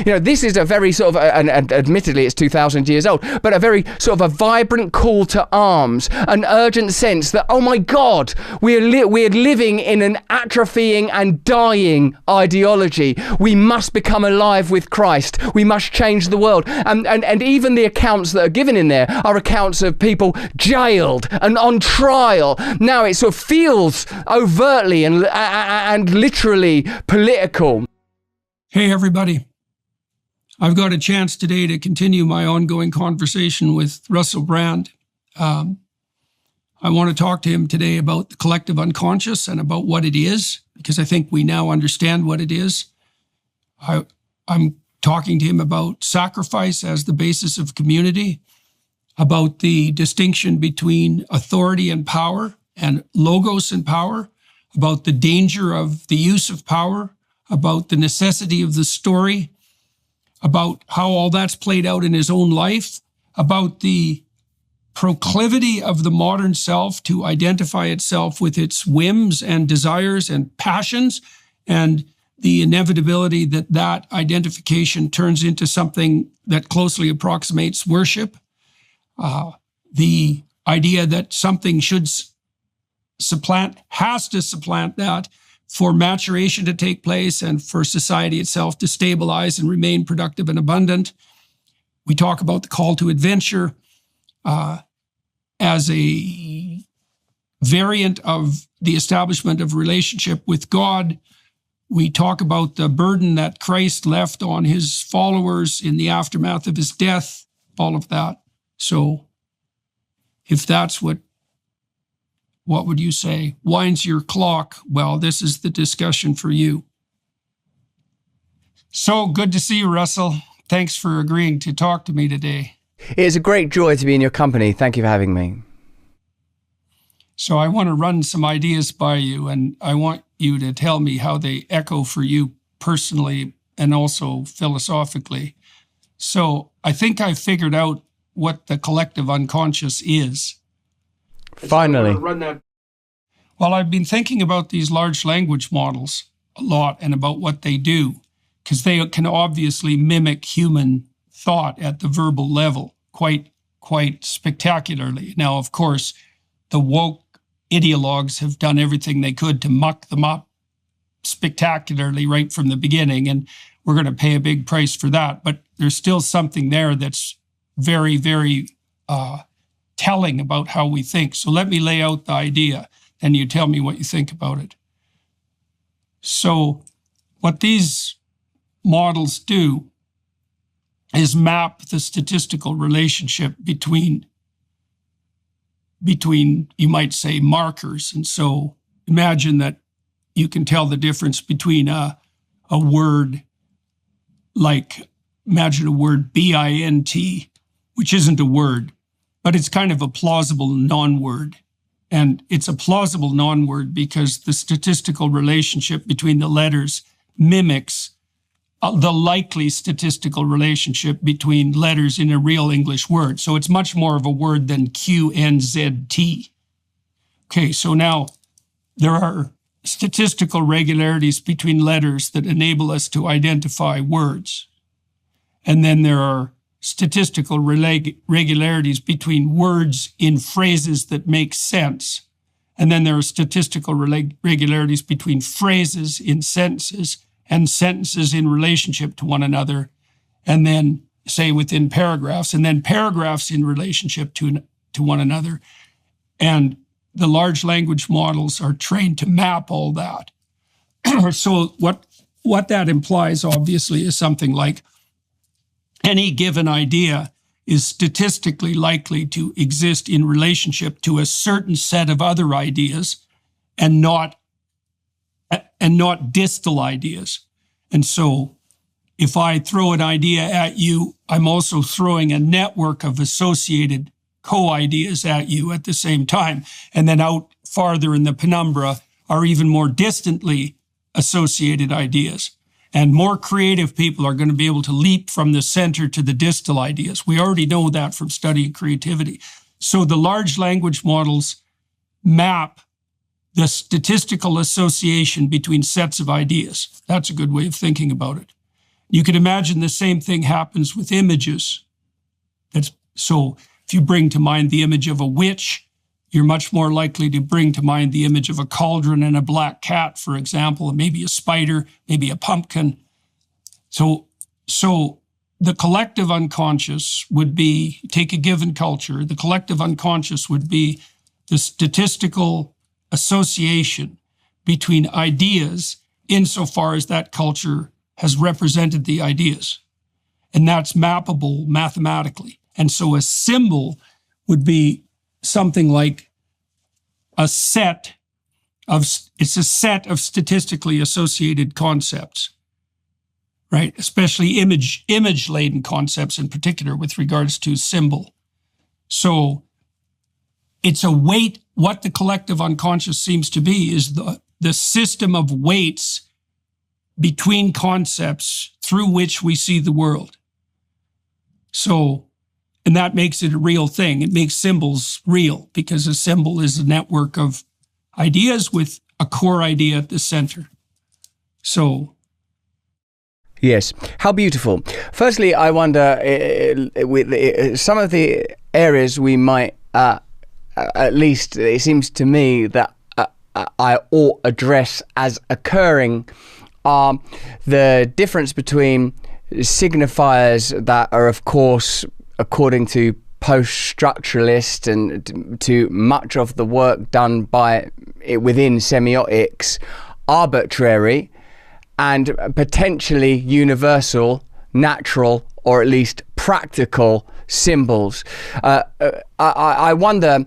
This is a very sort of, and admittedly it's 2,000 years old, but a very sort of a vibrant call to arms, an urgent sense that, oh my God, we're living in an atrophying and dying ideology. We must become alive with Christ. We must change the world. And even the accounts that are given in there are accounts of people jailed and on trial. Now it sort of feels overtly and literally political. Hey, everybody. I've got a chance today to continue my ongoing conversation with Russell Brand. I want to talk to him today about the collective unconscious and about what it is, because I think we now understand what it is. I'm talking to him about sacrifice as the basis of community, about the distinction between authority and power and logos and power, about the danger of the use of power, about the necessity of the story, about how all that's played out in his own life, about the proclivity of the modern self to identify itself with its whims and desires and passions, and the inevitability that that identification turns into something that closely approximates worship, the idea that something has to supplant that for maturation to take place and for society itself to stabilize and remain productive and abundant. We talk about the call to adventure as a variant of the establishment of relationship with God. We talk about the burden that Christ left on his followers in the aftermath of his death, all of that. So if that's what would you say? Winds your clock. Well, this is the discussion for you. So good to see you, Russell. Thanks for agreeing to talk to me today. It's a great joy to be in your company. Thank you for having me. So I want to run some ideas by you, and I want you to tell me how they echo for you personally and also philosophically. So I think I figured out what the collective unconscious is. Finally. Well, I've been thinking about these large language models a lot and about what they do, because they can obviously mimic human thought at the verbal level quite spectacularly. Now, of course, the woke ideologues have done everything they could to muck them up spectacularly right from the beginning, and we're going to pay a big price for that. But there's still something there that's very, very telling about how we think. So let me lay out the idea, and you tell me what you think about it. So what these models do is map the statistical relationship between, you might say, markers. And so imagine that you can tell the difference between a word like, imagine a word BINT, which isn't a word, but it's kind of a plausible non-word. And it's a plausible non-word because the statistical relationship between the letters mimics the likely statistical relationship between letters in a real English word. So it's much more of a word than QNZT. Okay, so now there are statistical regularities between letters that enable us to identify words. And then there are statistical regularities between words in phrases that make sense. And then there are statistical regularities between phrases in sentences and sentences in relationship to one another. And then, say, within paragraphs, and then paragraphs in relationship to one another. And the large language models are trained to map all that. So what that implies, obviously, is something like any given idea is statistically likely to exist in relationship to a certain set of other ideas and not distal ideas. And so if I throw an idea at you, I'm also throwing a network of associated co-ideas at you at the same time. And then out farther in the penumbra are even more distantly associated ideas. And more creative people are going to be able to leap from the center to the distal ideas. We already know that from studying creativity. So the large language models map the statistical association between sets of ideas. That's a good way of thinking about it. You could imagine the same thing happens with images. So if you bring to mind the image of a witch, you're much more likely to bring to mind the image of a cauldron and a black cat, for example, and maybe a spider, maybe a pumpkin. So the collective unconscious would be, take a given culture, the collective unconscious would be the statistical association between ideas insofar as that culture has represented the ideas. And that's mappable mathematically. And so a symbol would be something like it's a set of statistically associated concepts, right? Especially image-laden concepts in particular with regards to symbol. So it's a weight. What the collective unconscious seems to be is the system of weights between concepts through which we see the world. So, and that makes it a real thing. It makes symbols real because a symbol is a network of ideas with a core idea at the center. So, yes, how beautiful. Firstly, I wonder, with some of the areas we might, at least it seems to me that I ought address as occurring, are the difference between signifiers that are, of course, according to post-structuralist and to much of the work done by within semiotics, arbitrary and potentially universal, natural, or at least practical symbols. I wonder,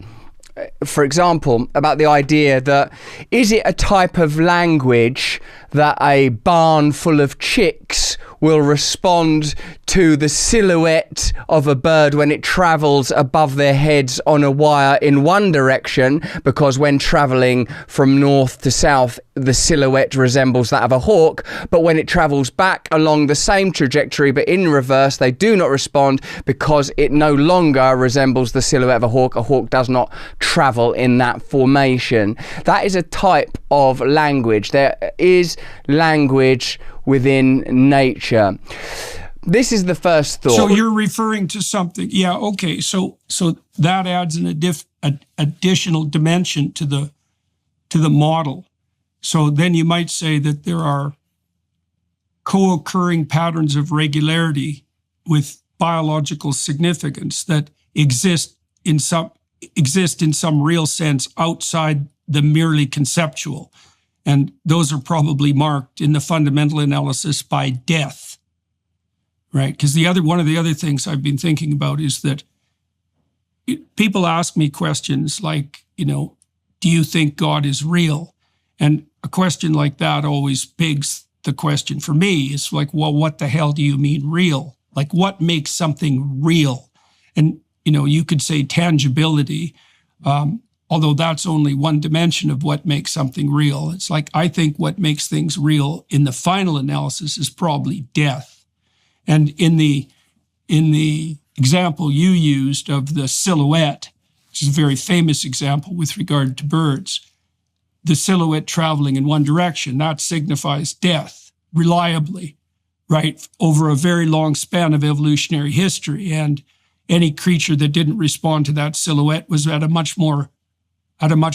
for example, about the idea that is it a type of language that a barn full of chicks will respond to the silhouette of a bird when it travels above their heads on a wire in one direction, because when traveling from north to south the silhouette resembles that of a hawk, but when it travels back along the same trajectory but in reverse they do not respond because it no longer resembles the silhouette of a hawk. A hawk does not travel in that formation. That is a type of language. There is language within nature. This is the first thought. So you're referring to something. Yeah, okay. So that adds an additional dimension to the model. So then you might say that there are co-occurring patterns of regularity with biological significance that exist in some real sense outside the merely conceptual. And those are probably marked in the fundamental analysis by death, right? Because one of the other things I've been thinking about is that people ask me questions like, do you think God is real? And a question like that always begs the question for me is like, well, what the hell do you mean real? Like, what makes something real? And, you could say tangibility, although that's only one dimension of what makes something real. It's like, I think what makes things real in the final analysis is probably death. And in the example you used of the silhouette, which is a very famous example with regard to birds, the silhouette traveling in one direction, that signifies death reliably, right, over a very long span of evolutionary history. And any creature that didn't respond to that silhouette was at a much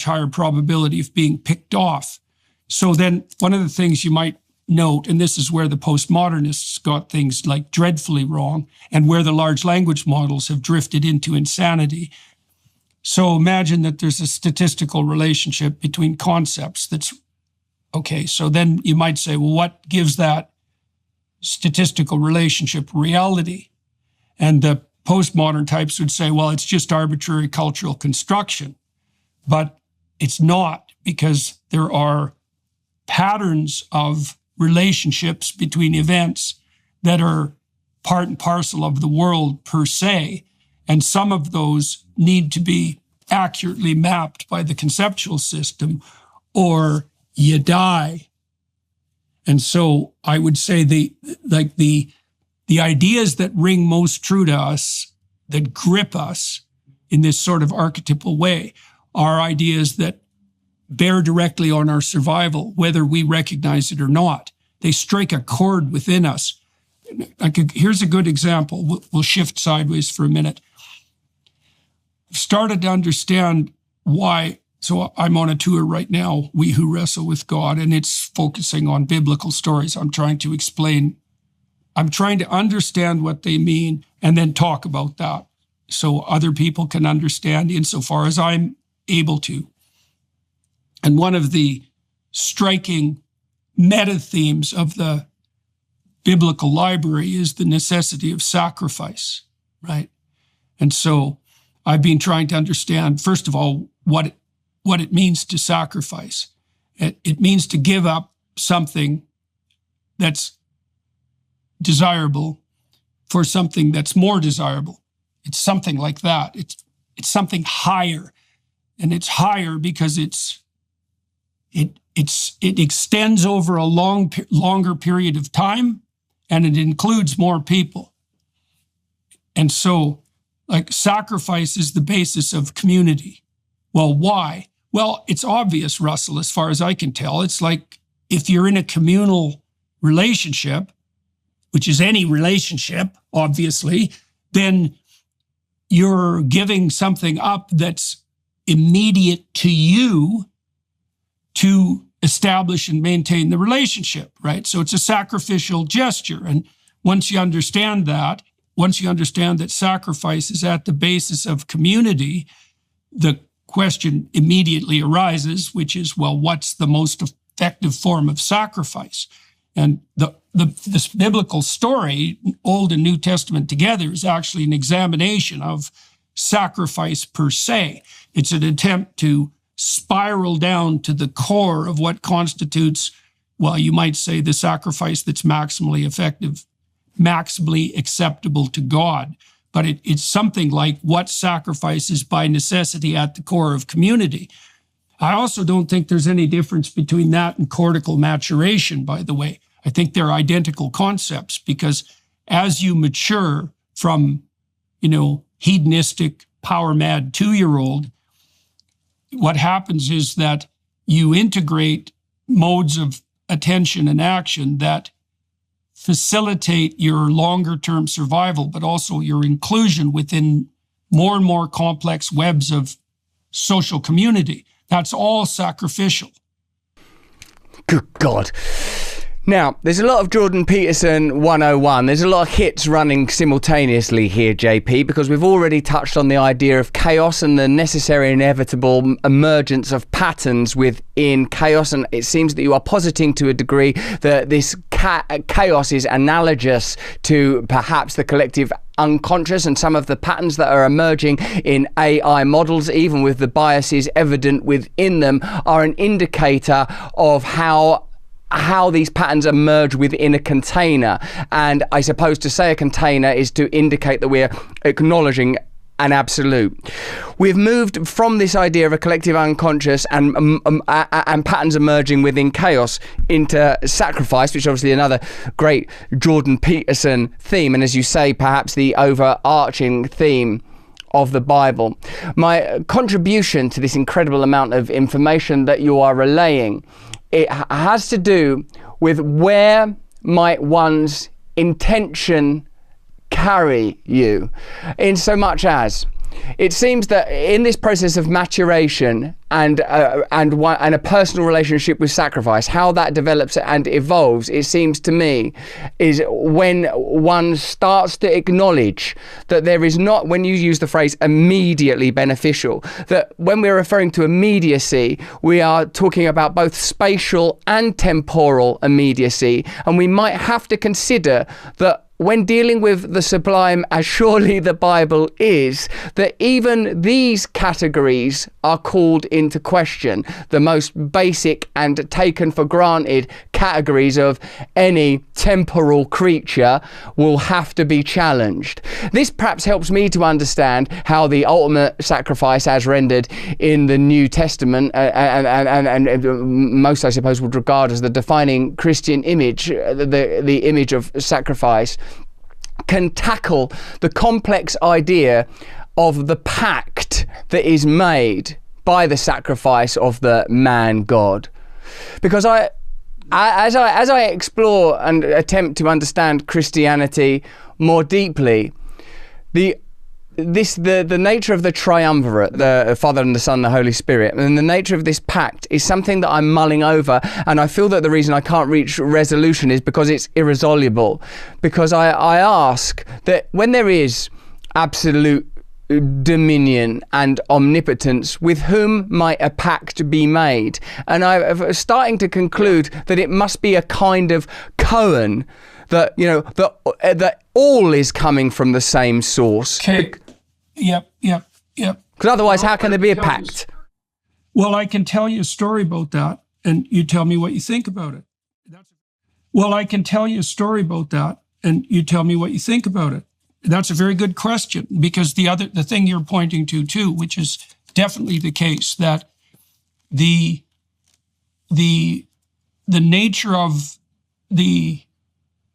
higher probability of being picked off. So then one of the things you might note, and this is where the postmodernists got things like dreadfully wrong and where the large language models have drifted into insanity. So imagine that there's a statistical relationship between concepts that's, okay, so then you might say, well, what gives that statistical relationship reality? And the postmodern types would say, well, it's just arbitrary cultural construction. But it's not, because there are patterns of relationships between events that are part and parcel of the world per se. And some of those need to be accurately mapped by the conceptual system or you die. And so I would say the ideas that ring most true to us, that grip us in this sort of archetypal way, are ideas that bear directly on our survival, whether we recognize it or not. They strike a chord within us. here's a good example. We'll shift sideways for a minute. I've started to understand why. So I'm on a tour right now, We Who Wrestle with God, and it's focusing on biblical stories. I'm trying to understand what they mean and then talk about that so other people can understand insofar as I'm able to. And one of the striking meta themes of the biblical library is the necessity of sacrifice, right? And so I've been trying to understand, first of all, what it means to sacrifice. It means to give up something that's desirable for something that's more desirable. It's something like that. It's something higher, and it's higher because it extends over a longer period of time, and it includes more people. And so, like, sacrifice is the basis of community. Well, why? Well, it's obvious, Russell, as far as I can tell. It's like if you're in a communal relationship, which is any relationship, obviously, then you're giving something up that's immediate to you to establish and maintain the relationship, right? So it's a sacrificial gesture. And once you understand that sacrifice is at the basis of community, the question immediately arises, which is, well, what's the most effective form of sacrifice? And this biblical story, Old and New Testament together, is actually an examination of sacrifice per se. It's an attempt to spiral down to the core of what constitutes, well, you might say, the sacrifice that's maximally effective, maximally acceptable to God. But it's something like what sacrifice is by necessity at the core of community. I also don't think there's any difference between that and cortical maturation, by the way. I think they're identical concepts because as you mature from, hedonistic, power-mad 2-year-old, what happens is that you integrate modes of attention and action that facilitate your longer-term survival, but also your inclusion within more and more complex webs of social community. That's all sacrificial. Good God. Now, there's a lot of Jordan Peterson 101. There's a lot of hits running simultaneously here, JP, because we've already touched on the idea of chaos and the necessary inevitable emergence of patterns within chaos. And it seems that you are positing to a degree that this chaos is analogous to perhaps the collective unconscious and some of the patterns that are emerging in AI models, even with the biases evident within them, are an indicator of how these patterns emerge within a container. And I suppose to say a container is to indicate that we're acknowledging an absolute. We've moved from this idea of a collective unconscious and patterns emerging within chaos into sacrifice, which is obviously another great Jordan Peterson theme, and as you say, perhaps the overarching theme of the Bible. My contribution to this incredible amount of information that you are relaying, it has to do with where might one's intention carry you, in so much as it seems that in this process of maturation and a personal relationship with sacrifice, how that develops and evolves, it seems to me, is when one starts to acknowledge that there is not, when you use the phrase immediately beneficial, that when we're referring to immediacy, we are talking about both spatial and temporal immediacy, and we might have to consider that when dealing with the sublime, as surely the Bible is, that even these categories are called into question. The most basic and taken for granted categories of any temporal creature will have to be challenged. This perhaps helps me to understand how the ultimate sacrifice as rendered in the New Testament, and most I suppose would regard as the defining Christian image, the image of sacrifice, can tackle the complex idea of the pact that is made by the sacrifice of the man God. Because as I explore and attempt to understand Christianity more deeply, the nature of the triumvirate, the Father and the Son, the Holy Spirit, and the nature of this pact is something that I'm mulling over, and I feel that the reason I can't reach resolution is because it's irresoluble. Because I ask that when there is absolute dominion and omnipotence, with whom might a pact be made? And I'm starting to conclude that it must be a kind of koan, that, you know, that all is coming from the same source. Okay. Yep. Because otherwise, how can there be a pact? Well, I can tell you a story about that, and you tell me what you think about it. That's a very good question, because the thing you're pointing to too, which is definitely the case, that the nature of the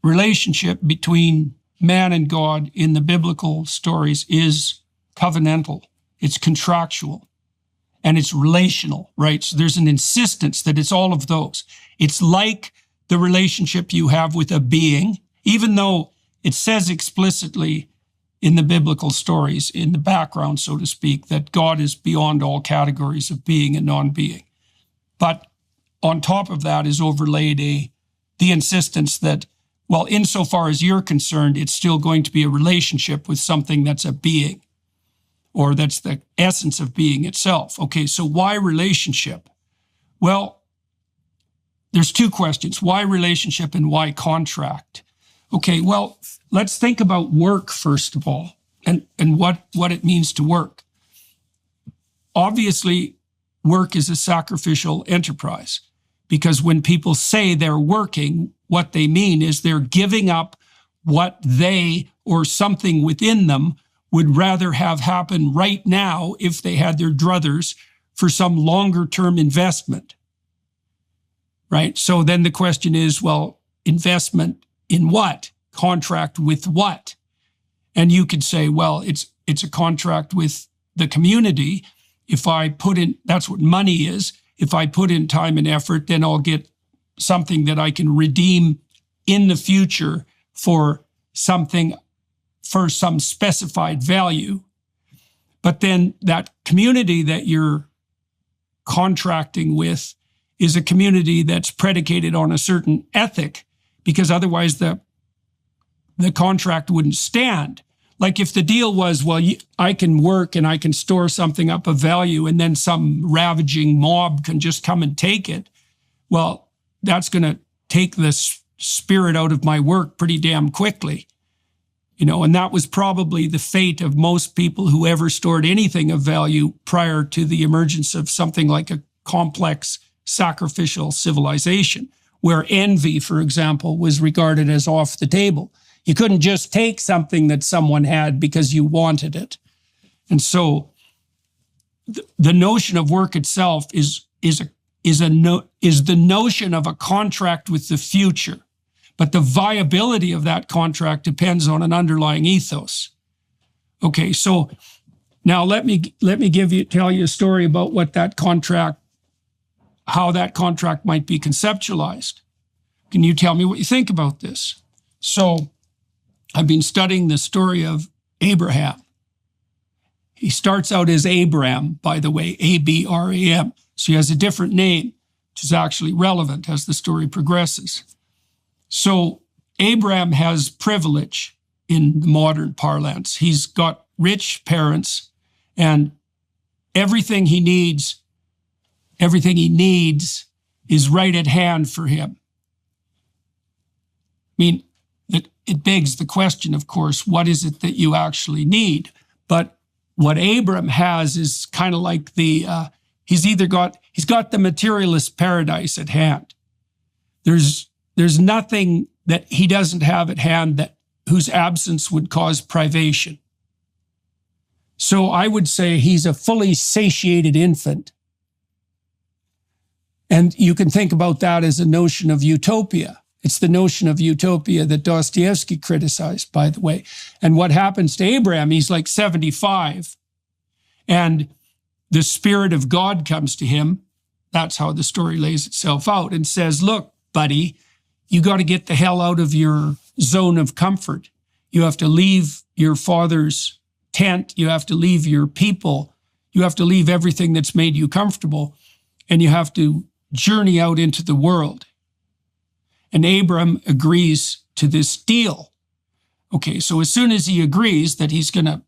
relationship between man and God in the biblical stories is covenantal, it's contractual, and it's relational, right? So there's an insistence that it's all of those. It's like the relationship you have with a being, even though it says explicitly in the biblical stories, in the background, so to speak, that God is beyond all categories of being and non-being. But on top of that is overlaid the insistence that, well, insofar as you're concerned, it's still going to be a relationship with something that's a being, or that's the essence of being itself. Okay, so why relationship? Well, there's two questions. Why relationship and why contract? Okay, well, let's think about work first of all, and what it means to work. Obviously, work is a sacrificial enterprise, because when people say they're working, what they mean is they're giving up what they or something within them would rather have happen right now if they had their druthers for some longer term investment, right? So then the question is, well, investment in what? Contract with what? And you could say, well, it's a contract with the community. If I put in, that's what money is. If I put in time and effort, then I'll get something that I can redeem in the future for something, for some specified value. But then that community that you're contracting with is a community that's predicated on a certain ethic, because otherwise the contract wouldn't stand. Like if the deal was, well, I can work and I can store something up of value, and then some ravaging mob can just come and take it. Well, that's going to take the spirit out of my work pretty damn quickly. You know, and that was probably the fate of most people who ever stored anything of value prior to the emergence of something like a complex sacrificial civilization, where envy, for example, was regarded as off the table. You couldn't just take something that someone had because you wanted it. And so the notion of work itself is the notion of a contract with the future. But the viability of that contract depends on an underlying ethos. Okay, so now let me tell you a story about what that contract, how that contract might be conceptualized. Can you tell me what you think about this? So I've been studying the story of Abraham. He starts out as Abram, by the way, A-B-R-A-M. So he has a different name, which is actually relevant as the story progresses. So Abraham has privilege in the modern parlance. He's got rich parents, and everything he needs is right at hand for him. I mean, it begs the question, of course, what is it that you actually need? But what Abram has is kind of like he's got the materialist paradise at hand. There's nothing that he doesn't have at hand whose absence would cause privation. So I would say he's a fully satiated infant. And you can think about that as a notion of utopia. It's the notion of utopia that Dostoevsky criticized, by the way. And what happens to Abraham, he's like 75, and the Spirit of God comes to him. That's how the story lays itself out, and says, look, buddy, you got to get the hell out of your zone of comfort. You have to leave your father's tent. You have to leave your people. You have to leave everything that's made you comfortable. And you have to journey out into the world. And Abram agrees to this deal. Okay, so as soon as he agrees that he's going to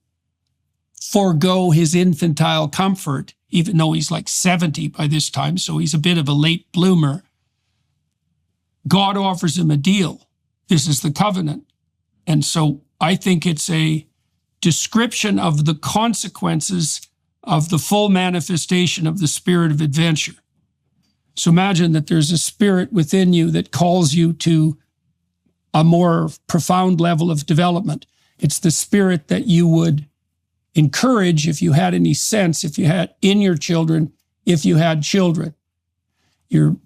forego his infantile comfort, even though he's like 70 by this time, so he's a bit of a late bloomer, God offers him a deal. This is the covenant. And so I think it's a description of the consequences of the full manifestation of the spirit of adventure. So imagine that there's a spirit within you that calls you to a more profound level of development. It's the spirit that you would encourage if you had any sense, if you had in your children, if you had children. You're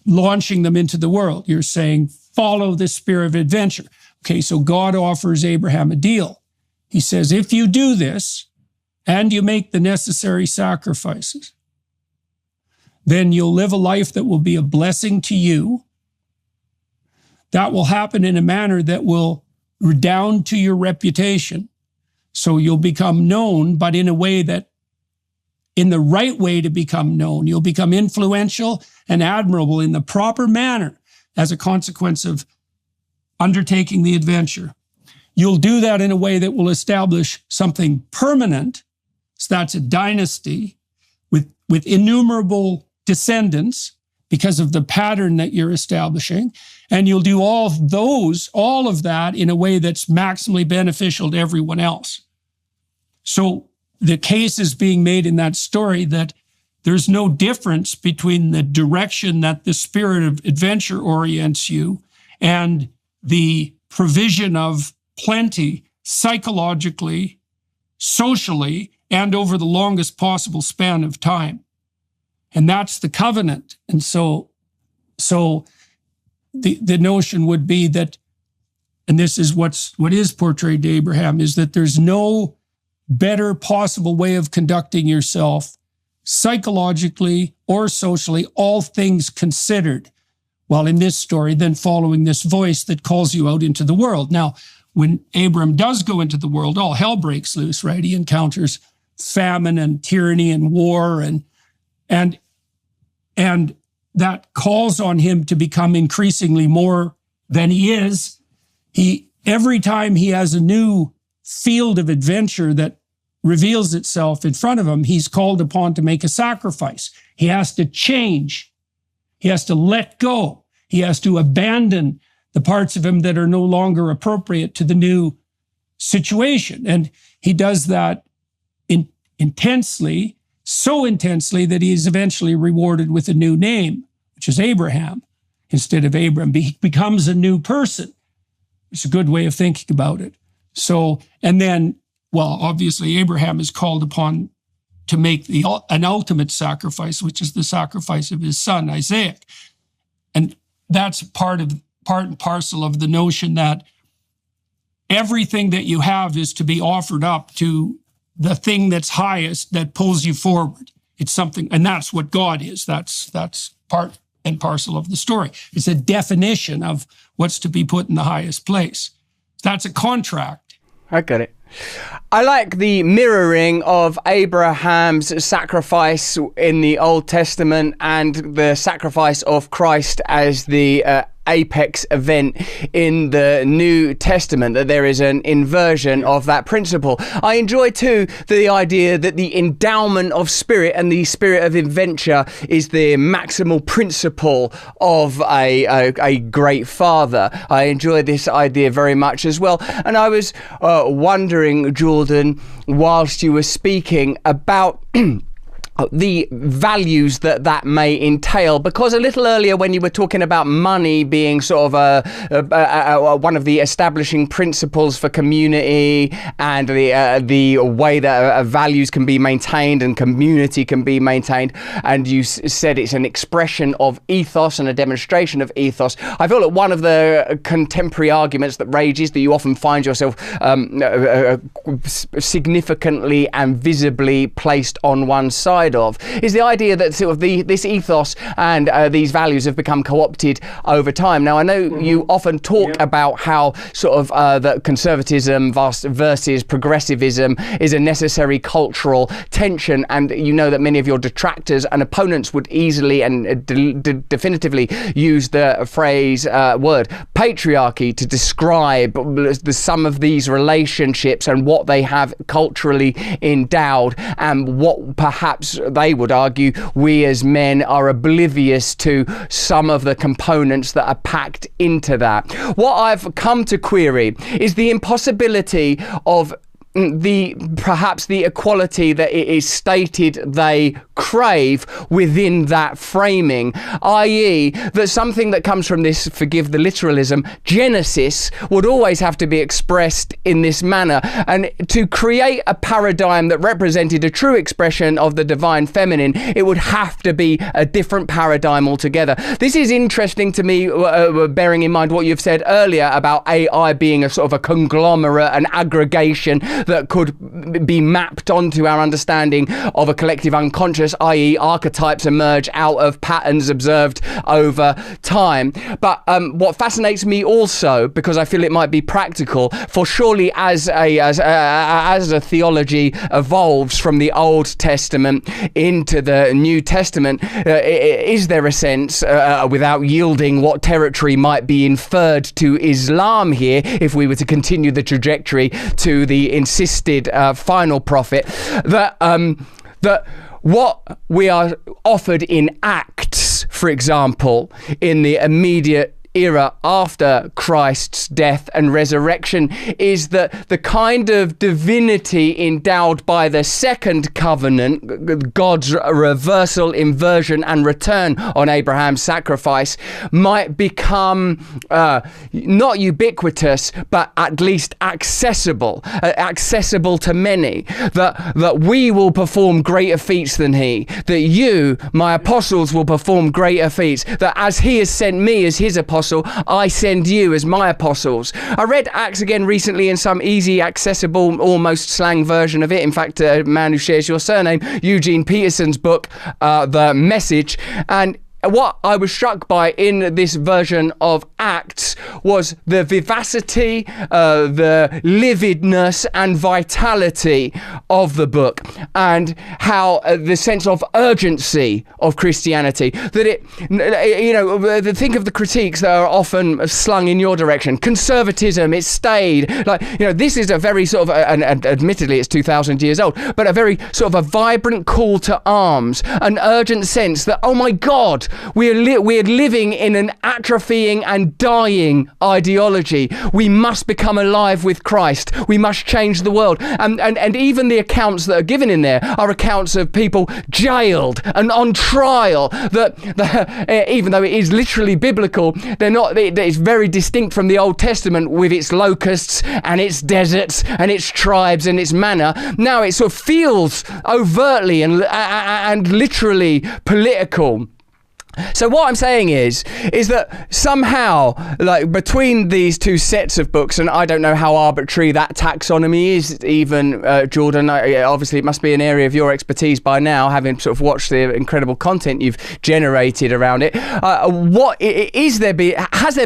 launching them into the world. You're saying, follow the spirit of adventure. Okay, so God offers Abraham a deal. He says, if you do this and you make the necessary sacrifices, then you'll live a life that will be a blessing to you. That will happen in a manner that will redound to your reputation. So you'll become known, but in a way that, in the right way to become known. You'll become influential and admirable in the proper manner as a consequence of undertaking the adventure. You'll do that in a way that will establish something permanent. So that's a dynasty with innumerable descendants because of the pattern that you're establishing. And you'll do all of that in a way that's maximally beneficial to everyone else. So the case is being made in that story that there's no difference between the direction that the spirit of adventure orients you and the provision of plenty psychologically, socially, and over the longest possible span of time. And that's the covenant. And so the notion would be that, and this is what is portrayed to Abraham, is that there's no better possible way of conducting yourself psychologically or socially, all things considered, while in this story, then following this voice that calls you out into the world. Now, when Abram does go into the world, all hell breaks loose, right? He encounters famine and tyranny and war, and that calls on him to become increasingly more than he is. Every time he has a new field of adventure that reveals itself in front of him, he's called upon to make a sacrifice. He has to change. He has to let go. He has to abandon the parts of him that are no longer appropriate to the new situation. And he does that intensely, so intensely that he is eventually rewarded with a new name, which is Abraham, instead of Abram. He becomes a new person. It's a good way of thinking about it. So, and then, well, obviously Abraham is called upon to make an ultimate sacrifice, which is the sacrifice of his son, Isaac. And that's part and parcel of the notion that everything that you have is to be offered up to the thing that's highest that pulls you forward. It's something, and that's what God is. That's part and parcel of the story. It's a definition of what's to be put in the highest place. That's a contract. I got it. I like the mirroring of Abraham's sacrifice in the Old Testament and the sacrifice of Christ as the apex event in the New Testament, that there is an inversion of that principle. I enjoy too the idea that the endowment of spirit and the spirit of adventure is the maximal principle of a great father. I enjoy this idea very much as well. And I was wondering, Jordan, whilst you were speaking about the values that may entail, because a little earlier when you were talking about money being sort of one of the establishing principles for community and the way that values can be maintained and community can be maintained, and you said it's an expression of ethos and a demonstration of ethos. I feel that one of the contemporary arguments that rages, that you often find yourself significantly and visibly placed on one side side of, is the idea that sort of this ethos and these values have become co-opted over time. Now, I know you often talk about how sort of that conservatism versus progressivism is a necessary cultural tension, and you know that many of your detractors and opponents would easily and definitively use the phrase word patriarchy to describe some of these relationships and what they have culturally endowed, and what perhaps they would argue we as men are oblivious to some of the components that are packed into that. What I've come to query is the impossibility of perhaps the equality that it is stated they crave within that framing, i.e. that something that comes from this, forgive the literalism, Genesis would always have to be expressed in this manner, and to create a paradigm that represented a true expression of the divine feminine, it would have to be a different paradigm altogether. This is interesting to me, bearing in mind what you've said earlier about AI being a sort of a conglomerate, an aggregation that could be mapped onto our understanding of a collective unconscious, i.e. archetypes emerge out of patterns observed over time. But what fascinates me also, because I feel it might be practical, for surely as a theology evolves from the Old Testament into the New Testament, is there a sense, without yielding what territory might be inferred to Islam here, if we were to continue the trajectory to the insisted final prophet, that what we are offered in Acts, for example, in the immediate era after Christ's death and resurrection, is that the kind of divinity endowed by the second covenant, God's reversal, inversion and return on Abraham's sacrifice, might become not ubiquitous, but at least accessible to many, that we will perform greater feats than he, that you, my apostles, will perform greater feats, that as he has sent me as his apostle, I send you as my apostles. I read Acts again recently in some easy, accessible, almost slang version of it. In fact, a man who shares your surname, Eugene Peterson's book, The Message, and what I was struck by in this version of Acts was the vivacity, the lividness and vitality of the book, and how the sense of urgency of Christianity, that it, think of the critiques that are often slung in your direction. Conservatism, it stayed. This is a very sort of, and admittedly it's 2,000 years old, but a very sort of a vibrant call to arms, an urgent sense that, oh my God, we're living in an atrophying and dying ideology. We must become alive with Christ. We must change the world. And even the accounts that are given in there are accounts of people jailed and on trial, that even though it is literally biblical, they're not. It's very distinct from the Old Testament with its locusts and its deserts and its tribes and its manna. Now it sort of feels overtly and literally political. So what I'm saying is that somehow, between these two sets of books, and I don't know how arbitrary that taxonomy is even, Jordan, obviously it must be an area of your expertise by now, having sort of watched the incredible content you've generated around it. Has there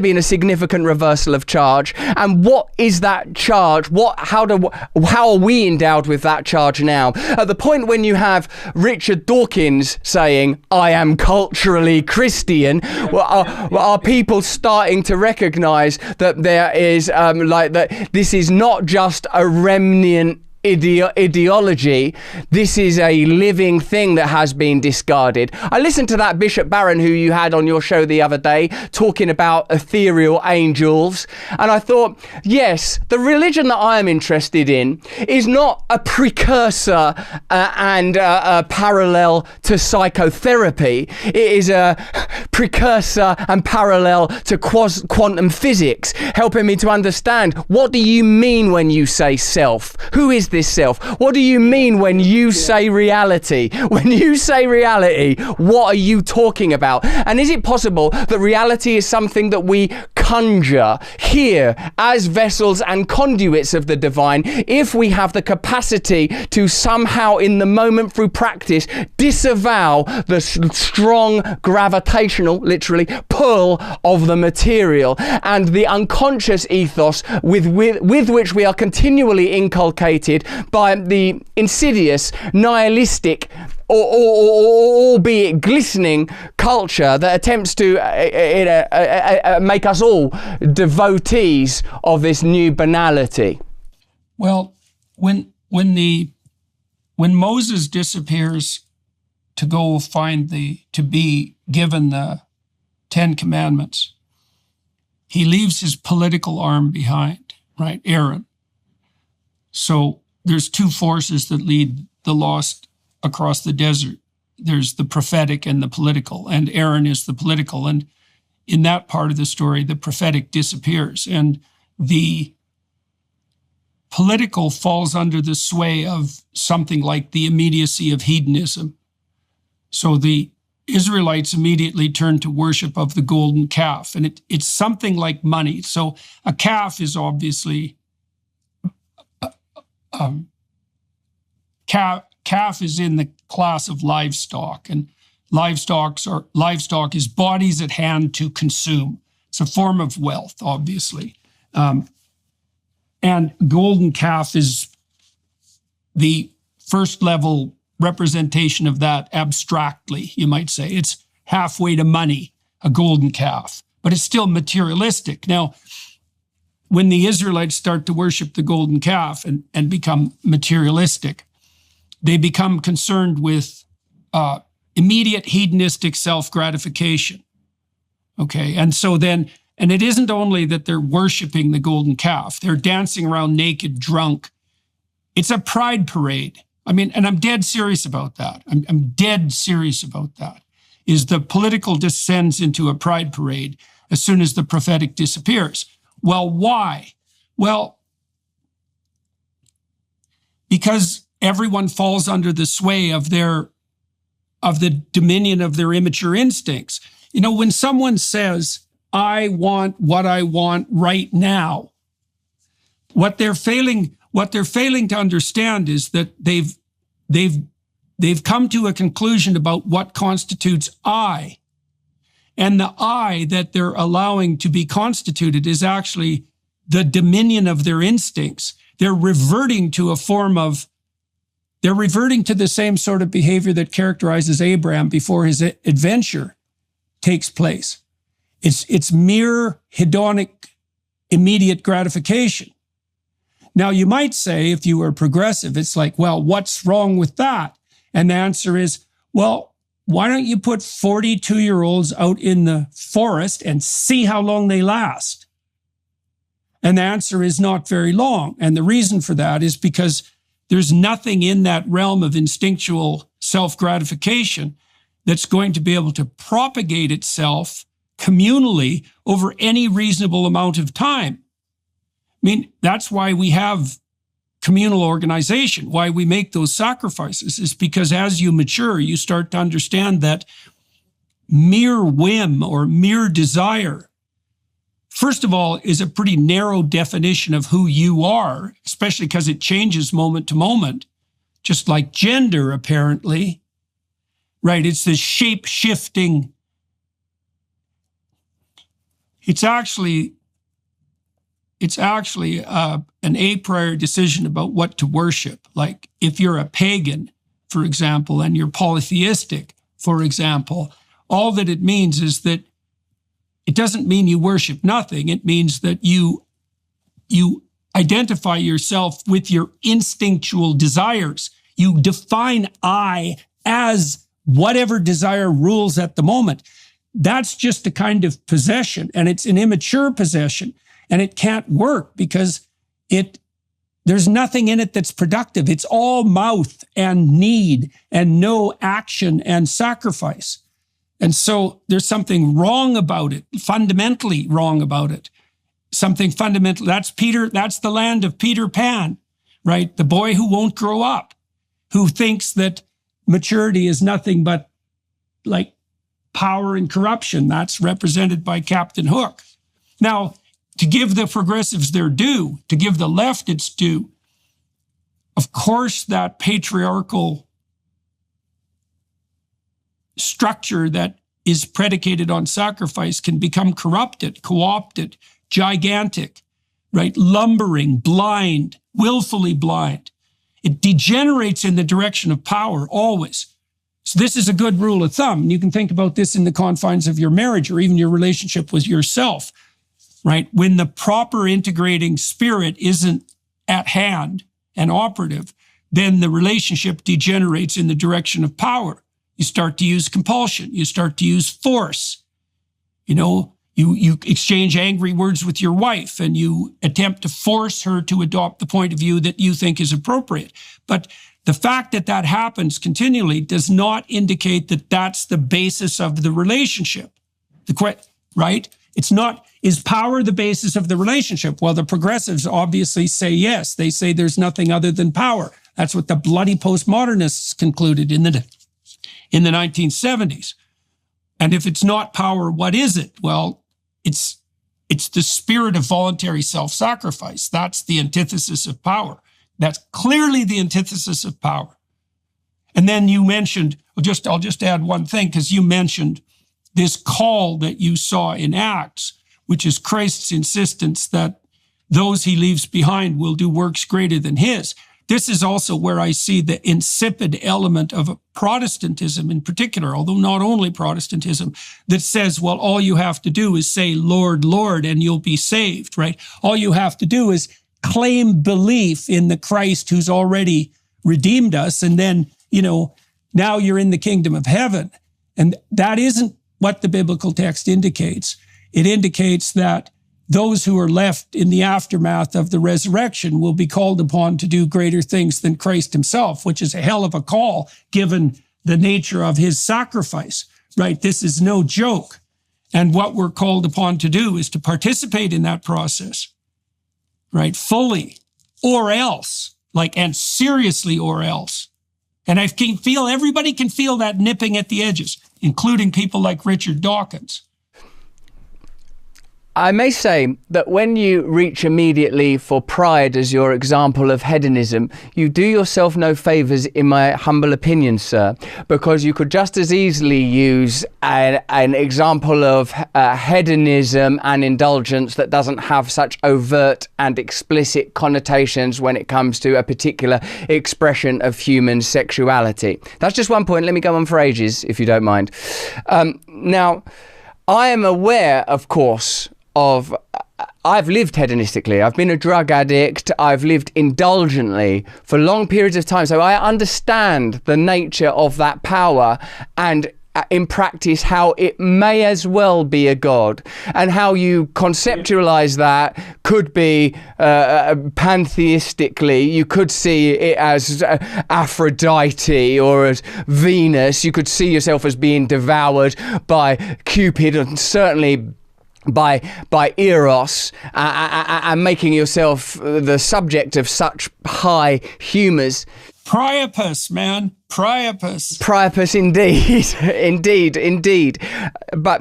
been a significant reversal of charge? And what is that charge? How are we endowed with that charge now? At the point when you have Richard Dawkins saying, I am culturally Christian, are people starting to recognize that there is that this is not just a remnant ideology, this is a living thing that has been discarded? I listened to that Bishop Barron who you had on your show the other day talking about ethereal angels, and I thought, yes, the religion that I am interested in is not a precursor and a parallel to psychotherapy. It is a precursor and parallel to quantum physics, helping me to understand, what do you mean when you say self? Who is this self? What do you mean when you say reality? When you say reality, what are you talking about? And is it possible that reality is something that we conjure here as vessels and conduits of the divine, if we have the capacity to somehow in the moment through practice disavow the strong gravitational, literally, pull of the material and the unconscious ethos with which we are continually inculcated by the insidious, nihilistic, or albeit glistening culture that attempts to make us all devotees of this new banality. Well, when Moses disappears to go find to be given the 10 Commandments, he leaves his political arm behind, right? Aaron. So there's two forces that lead the lost across the desert. There's the prophetic and the political, and Aaron is the political. And in that part of the story, the prophetic disappears, and the political falls under the sway of something like the immediacy of hedonism. So the Israelites immediately turn to worship of the golden calf, and it's something like money. So a calf is obviously calf is in the class of livestock, and livestock is bodies at hand to consume. It's a form of wealth, obviously. And golden calf is the first level representation of that abstractly, you might say. It's halfway to money, a golden calf, but it's still materialistic. Now, when the Israelites start to worship the golden calf and become materialistic, they become concerned with immediate hedonistic self-gratification. Okay, and so then, and it isn't only that they're worshiping the golden calf, they're dancing around naked, drunk. It's a pride parade. I mean, and I'm dead serious about that. I'm dead serious about that. Is the political descends into a pride parade as soon as the prophetic disappears. Well, why? Well, because everyone falls under the sway of the dominion of their immature instincts. You know, when someone says, I want what I want right now, what they're failing to understand is that they've come to a conclusion about what constitutes I. And the I that they're allowing to be constituted is actually the dominion of their instincts. They're reverting to the same sort of behavior that characterizes Abraham before his adventure takes place. It's mere hedonic, immediate gratification. Now, you might say, if you were progressive, it's like, well, what's wrong with that? And the answer is, well, why don't you put 42-year-olds out in the forest and see how long they last? And the answer is not very long. And the reason for that is because there's nothing in that realm of instinctual self-gratification that's going to be able to propagate itself communally over any reasonable amount of time. I mean, that's why we have communal organization, why we make those sacrifices, is because as you mature, you start to understand that mere whim or mere desire, first of all, is a pretty narrow definition of who you are, especially because it changes moment to moment, just like gender, apparently, right? It's this shape-shifting. It's actually an a priori decision about what to worship. Like if you're a pagan, for example, and you're polytheistic, for example, all that it means is that it doesn't mean you worship nothing. It means that you identify yourself with your instinctual desires. You define I as whatever desire rules at the moment. That's just a kind of possession, and it's an immature possession, and it can't work because there's nothing in it that's productive. It's all mouth and need and no action and sacrifice. And so there's something wrong about it, fundamentally wrong about it. Something fundamental. That's the land of Peter Pan, right? The boy who won't grow up, who thinks that maturity is nothing but like power and corruption. That's represented by Captain Hook. Now, to give the progressives their due, to give the left its due, of course, that patriarchal structure that is predicated on sacrifice can become corrupted, co-opted, gigantic, right? Lumbering, blind, willfully blind. It degenerates in the direction of power always. So this is a good rule of thumb. And you can think about this in the confines of your marriage or even your relationship with yourself, right? When the proper integrating spirit isn't at hand and operative, then the relationship degenerates in the direction of power. You start to use compulsion. You start to use force. You exchange angry words with your wife and you attempt to force her to adopt the point of view that you think is appropriate. But the fact that that happens continually does not indicate that that's the basis of the relationship. Right? It's not, is power the basis of the relationship? Well, the progressives obviously say yes. They say there's nothing other than power. That's what the bloody postmodernists concluded in the 1970s. And if it's not power, what is it? Well, it's the spirit of voluntary self-sacrifice. That's the antithesis of power. That's clearly the antithesis of power. And then you mentioned, I'll just add one thing, because you mentioned this call that you saw in Acts, which is Christ's insistence that those he leaves behind will do works greater than his. This is also where I see the insipid element of Protestantism in particular, although not only Protestantism, that says, well, all you have to do is say, Lord, Lord, and you'll be saved, right? All you have to do is claim belief in the Christ who's already redeemed us, and then, now you're in the kingdom of heaven. And that isn't what the biblical text indicates. It indicates that those who are left in the aftermath of the resurrection will be called upon to do greater things than Christ himself, which is a hell of a call given the nature of his sacrifice, right? This is no joke. And what we're called upon to do is to participate in that process, right? Fully, or else, and seriously, or else. And everybody can feel that nipping at the edges, including people like Richard Dawkins. I may say that when you reach immediately for pride as your example of hedonism, you do yourself no favours, in my humble opinion, sir, because you could just as easily use an example of hedonism and indulgence that doesn't have such overt and explicit connotations when it comes to a particular expression of human sexuality. That's just one point. Let me go on for ages, if you don't mind. Now, I am aware, of course, I've lived hedonistically. I've been a drug addict. I've lived indulgently for long periods of time. So I understand the nature of that power and in practice how it may as well be a god, and how you conceptualize that could be pantheistically. You could see it as Aphrodite or as Venus. You could see yourself as being devoured by Cupid, and certainly by Eros, and making yourself the subject of such high humours. Priapus, man. Priapus. Priapus, indeed. indeed. But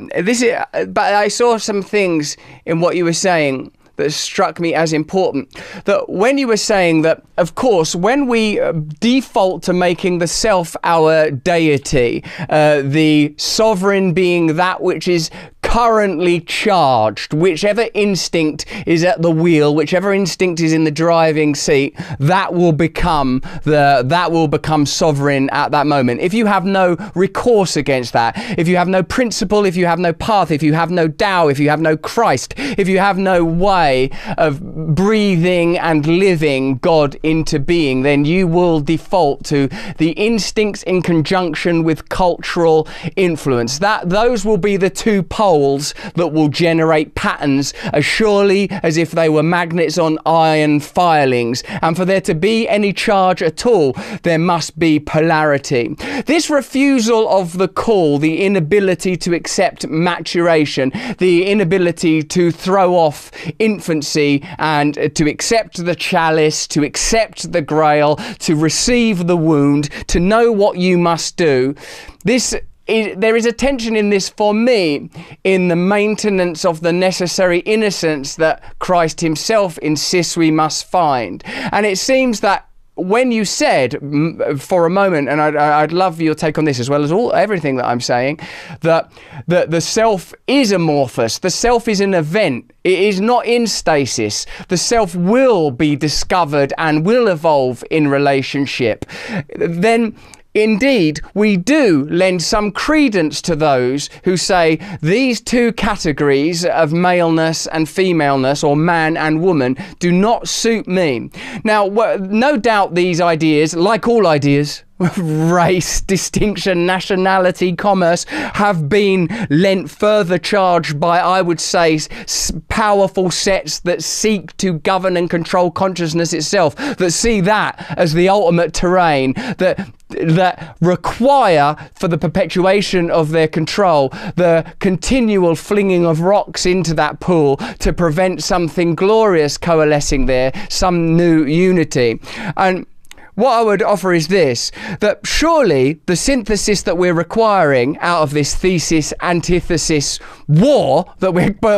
I saw some things in what you were saying that struck me as important. That when you were saying that, of course, when we default to making the self our deity, the sovereign being that which is currently charged, whichever instinct is at the wheel, whichever instinct is in the driving seat, that will become sovereign at that moment. If you have no recourse against that, if you have no principle, if you have no path, if you have no Tao, if you have no Christ, if you have no way of breathing and living God into being, then you will default to the instincts in conjunction with cultural influence. Those will be the two poles that will generate patterns as surely as if they were magnets on iron filings. And for there to be any charge at all, there must be polarity. This refusal of the call, the inability to accept maturation, the inability to throw off infancy and to accept the chalice, to accept the grail, to receive the wound, to know what you must do, this there is a tension in this for me in the maintenance of the necessary innocence that Christ himself insists we must find. And it seems that when you said for a moment, and I'd love your take on this as well as everything that I'm saying, that the self is amorphous, the self is an event, it is not in stasis. The self will be discovered and will evolve in relationship. Then indeed, we do lend some credence to those who say these two categories of maleness and femaleness, or man and woman, do not suit me. Now, no doubt these ideas, like all ideas, race, distinction, nationality, commerce, have been lent further charge by, I would say, powerful sets that seek to govern and control consciousness itself, that see that as the ultimate terrain, that require, for the perpetuation of their control, the continual flinging of rocks into that pool to prevent something glorious coalescing there, some new unity. And what I would offer is this, that surely the synthesis that we're requiring out of this thesis-antithesis war that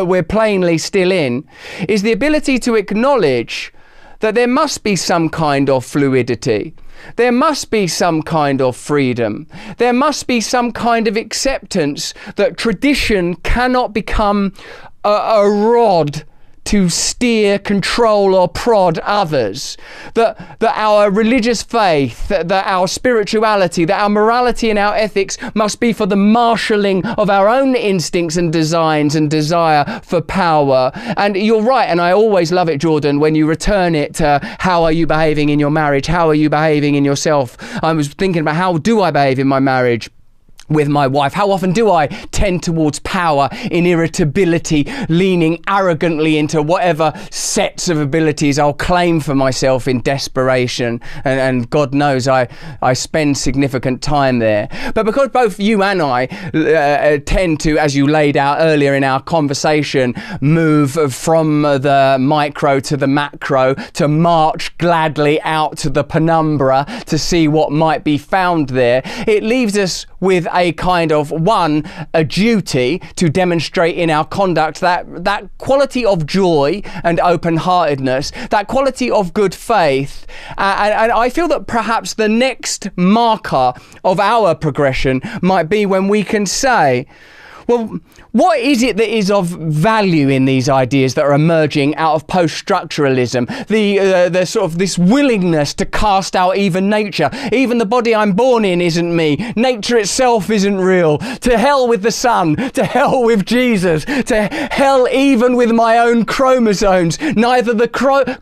we're plainly still in is the ability to acknowledge that there must be some kind of fluidity. There must be some kind of freedom. There must be some kind of acceptance that tradition cannot become a rod to steer, control, or prod others. That our religious faith, that our spirituality, that our morality and our ethics must be for the marshalling of our own instincts and designs and desire for power. And you're right, and I always love it, Jordan, when you return it to how are you behaving in your marriage? How are you behaving in yourself? I was thinking about how do I behave in my marriage with my wife? How often do I tend towards power in irritability, leaning arrogantly into whatever sets of abilities I'll claim for myself in desperation? And God knows I spend significant time there. But because both you and I tend to, as you laid out earlier in our conversation, move from the micro to the macro, to march gladly out to the penumbra to see what might be found there, it leaves us with a kind of, a duty to demonstrate in our conduct that quality of joy and open-heartedness, that quality of good faith. And I feel that perhaps the next marker of our progression might be when we can say, well, what is it that is of value in these ideas that are emerging out of post-structuralism? The sort of this willingness to cast out even nature. Even the body I'm born in isn't me. Nature itself isn't real. To hell with the sun. To hell with Jesus. To hell even with my own chromosomes. Neither the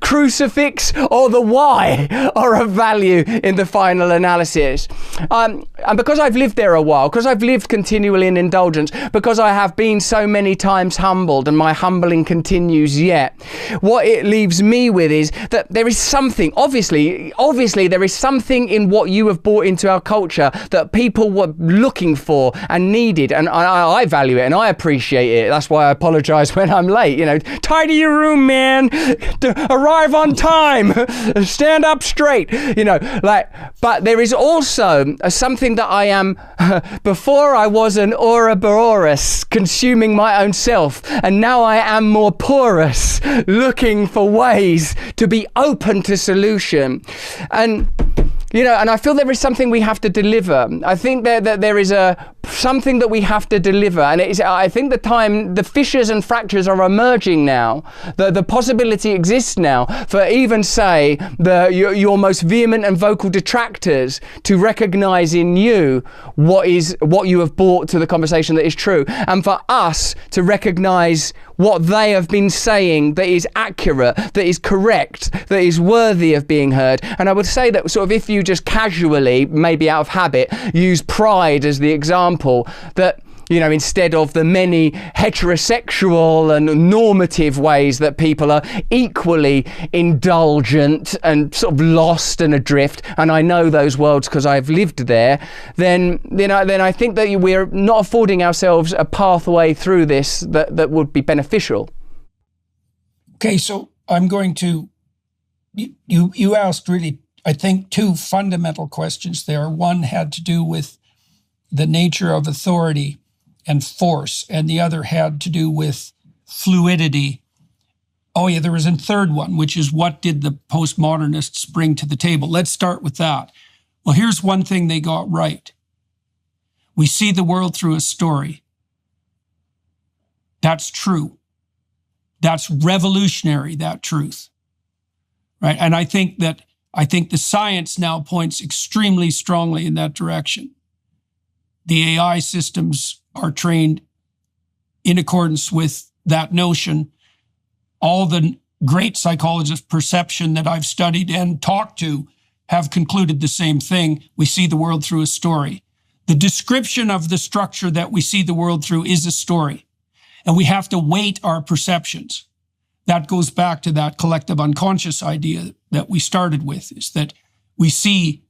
crucifix or the why are of value in the final analysis. And because I've lived there a while, because I've lived continually in indulgence, because I have been so many times humbled and my humbling continues yet, what it leaves me with is that there is something, obviously there is something in what you have brought into our culture that people were looking for and needed, and I value it and I appreciate it. That's why I apologize when I'm late. Tidy your room, man. Arrive on time. Stand up straight. But there is also something that I am, before I was an Ouroboros, consuming my own self, and now I am more porous, looking for ways to be open to solution. And and I feel there is something we have to deliver. I think that there is something that we have to deliver, and I think the fissures and fractures are emerging now. The possibility exists now for even, say, your most vehement and vocal detractors to recognise in you what you have brought to the conversation that is true, and for us to recognise what they have been saying that is accurate, that is correct, that is worthy of being heard. And I would say that sort of if you just casually, maybe out of habit, use pride as the example, that instead of the many heterosexual and normative ways that people are equally indulgent and sort of lost and adrift, and I know those worlds because I've lived there, then I think that we're not affording ourselves a pathway through this that would be beneficial. Okay, so I'm going to, you asked really, I think, two fundamental questions there. One had to do with the nature of authority and force, and the other had to do with fluidity. Oh yeah, there was a third one, which is what did the postmodernists bring to the table? Let's start with that. Well, here's one thing they got right. We see the world through a story. That's true. That's revolutionary, that truth. Right? And I think the science now points extremely strongly in that direction. The AI systems are trained in accordance with that notion. All the great psychologists of perception that I've studied and talked to have concluded the same thing. We see the world through a story. The description of the structure that we see the world through is a story. And we have to weight our perceptions. That goes back to that collective unconscious idea that we started with, is that we see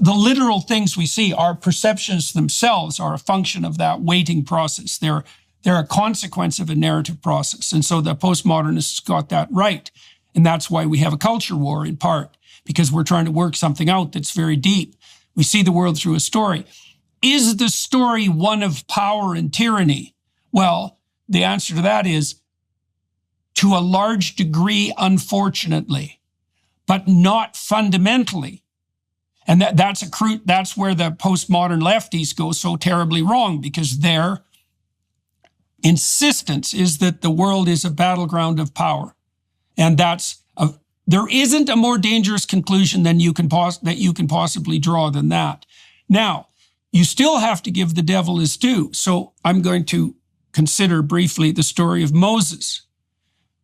the literal things we see. Our perceptions themselves are a function of that weighting process. They're a consequence of a narrative process. And so the postmodernists got that right. And that's why we have a culture war in part, because we're trying to work something out that's very deep. We see the world through a story. Is the story one of power and tyranny? Well, the answer to that is, to a large degree, unfortunately, but not fundamentally. And that's where the postmodern lefties go so terribly wrong, because their insistence is that the world is a battleground of power. And there isn't a more dangerous conclusion that you can possibly draw than that. Now, you still have to give the devil his due. So I'm going to consider briefly the story of Moses.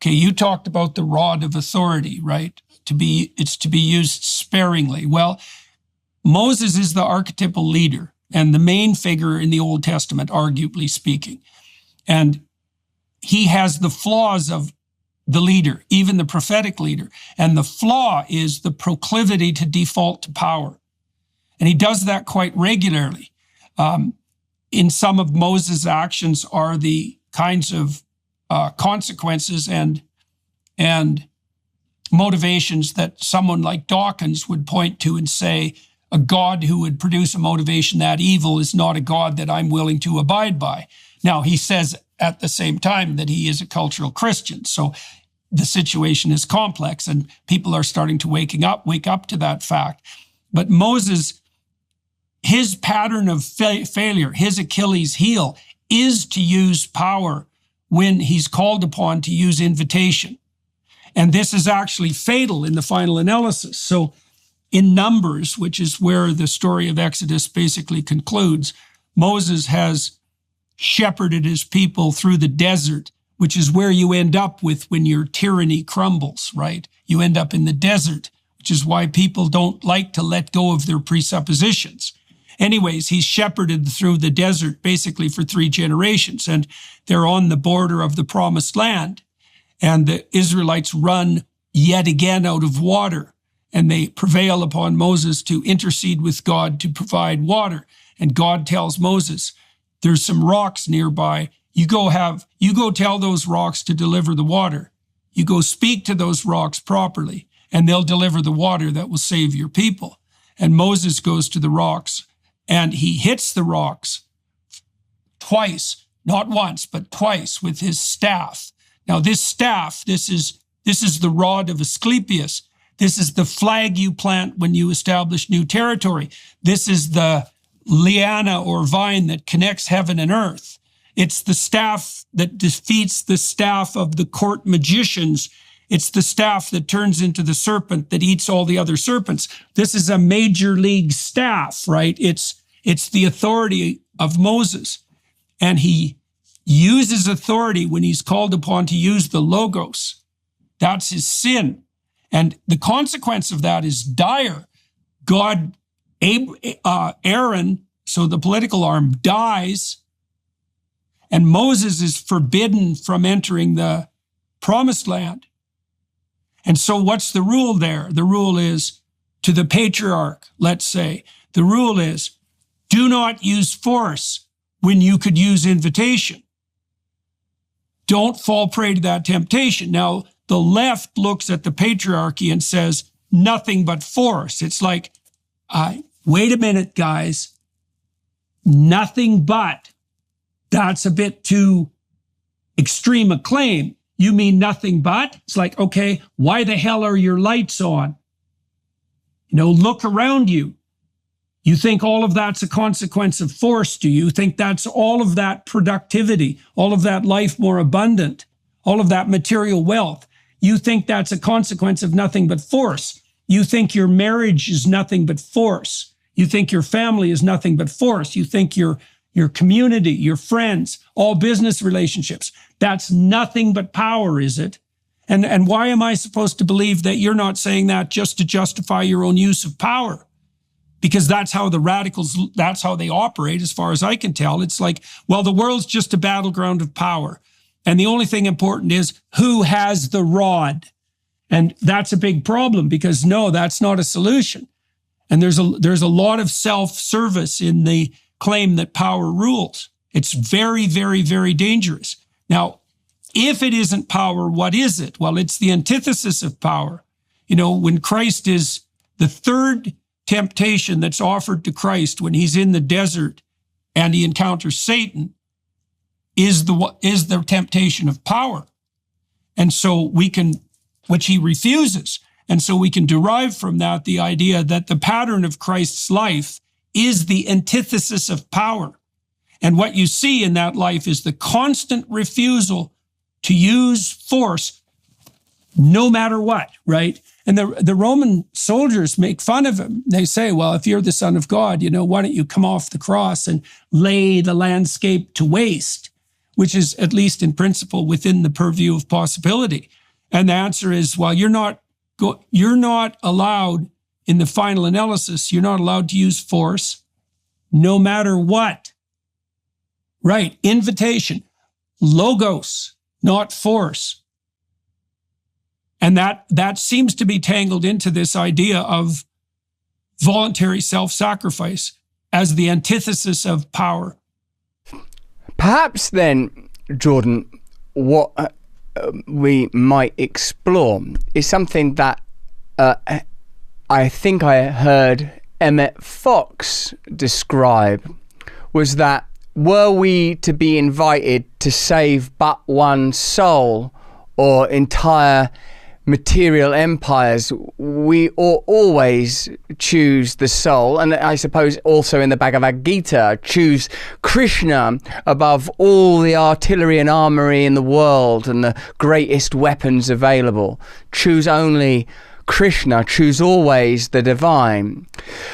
Okay, you talked about the rod of authority, right? It's to be used sparingly. Well, Moses is the archetypal leader and the main figure in the Old Testament, arguably speaking. And he has the flaws of the leader, even the prophetic leader. And the flaw is the proclivity to default to power. And he does that quite regularly. In some of Moses' actions are the kinds of consequences and motivations that someone like Dawkins would point to and say, a God who would produce a motivation that evil is not a God that I'm willing to abide by. Now, he says at the same time that he is a cultural Christian. So the situation is complex and people are starting to wake up to that fact. But Moses, his pattern of failure, his Achilles heel, is to use power when he's called upon to use invitation. And this is actually fatal in the final analysis. So in Numbers, which is where the story of Exodus basically concludes, Moses has shepherded his people through the desert, which is where you end up with when your tyranny crumbles, right? You end up in the desert, which is why people don't like to let go of their presuppositions. Anyways, he's shepherded through the desert basically for 3 generations, and they're on the border of the promised land. And the Israelites run yet again out of water, and they prevail upon Moses to intercede with God to provide water. And God tells Moses, there's some rocks nearby. You go tell those rocks to deliver the water. You go speak to those rocks properly, and they'll deliver the water that will save your people. And Moses goes to the rocks, and he hits the rocks twice, not once, but twice with his staff. Now, this staff, this is the rod of Asclepius. This is the flag you plant when you establish new territory. This is the liana or vine that connects heaven and earth. It's the staff that defeats the staff of the court magicians. It's the staff that turns into the serpent that eats all the other serpents. This is a major league staff, right? It's the authority of Moses. And he uses authority when he's called upon to use the logos. That's his sin. And the consequence of that is dire. Aaron, so the political arm, dies, and Moses is forbidden from entering the promised land. And so what's the rule there? The rule is, to the patriarch, let's say, the rule is, do not use force when you could use invitation. Don't fall prey to that temptation. Now, the left looks at the patriarchy and says, nothing but force. It's like, wait a minute, guys. nothing but. That's a bit too extreme a claim. You mean nothing but? It's like, okay, why the hell are your lights on? Look around you. You think all of that's a consequence of force? Do you think that's all of that productivity, all of that life more abundant, all of that material wealth? You think that's a consequence of nothing but force? You think your marriage is nothing but force? You think your family is nothing but force? You think your community, your friends, all business relationships, that's nothing but power, is it? And why am I supposed to believe that you're not saying that just to justify your own use of power? Because that's how the radicals, that's how they operate, as far as I can tell. It's like, well, the world's just a battleground of power. And the only thing important is who has the rod. And that's a big problem, because no, that's not a solution. And there's a lot of self-service in the claim that power rules. It's very, very, very dangerous. Now, if it isn't power, what is it? Well, it's the antithesis of power. When Christ is the third temptation that's offered to Christ when he's in the desert and he encounters Satan is the temptation of power. And so which he refuses. And so we can derive from that the idea that the pattern of Christ's life is the antithesis of power. And what you see in that life is the constant refusal to use force no matter what, right? And the Roman soldiers make fun of him. They say, well, if you're the Son of God, why don't you come off the cross and lay the landscape to waste, which is, at least in principle, within the purview of possibility. And the answer is, well, you're not allowed, in the final analysis, you're not allowed to use force no matter what. Right, invitation, logos, not force. And that seems to be tangled into this idea of voluntary self-sacrifice as the antithesis of power. Perhaps then, Jordan, what we might explore is something that I think I heard Emmett Fox describe, was that were we to be invited to save but one soul or entire material empires, we ought always choose the soul. And I suppose also in the Bhagavad Gita, choose Krishna above all the artillery and armory in the world and the greatest weapons available. Choose only Krishna, choose always the divine.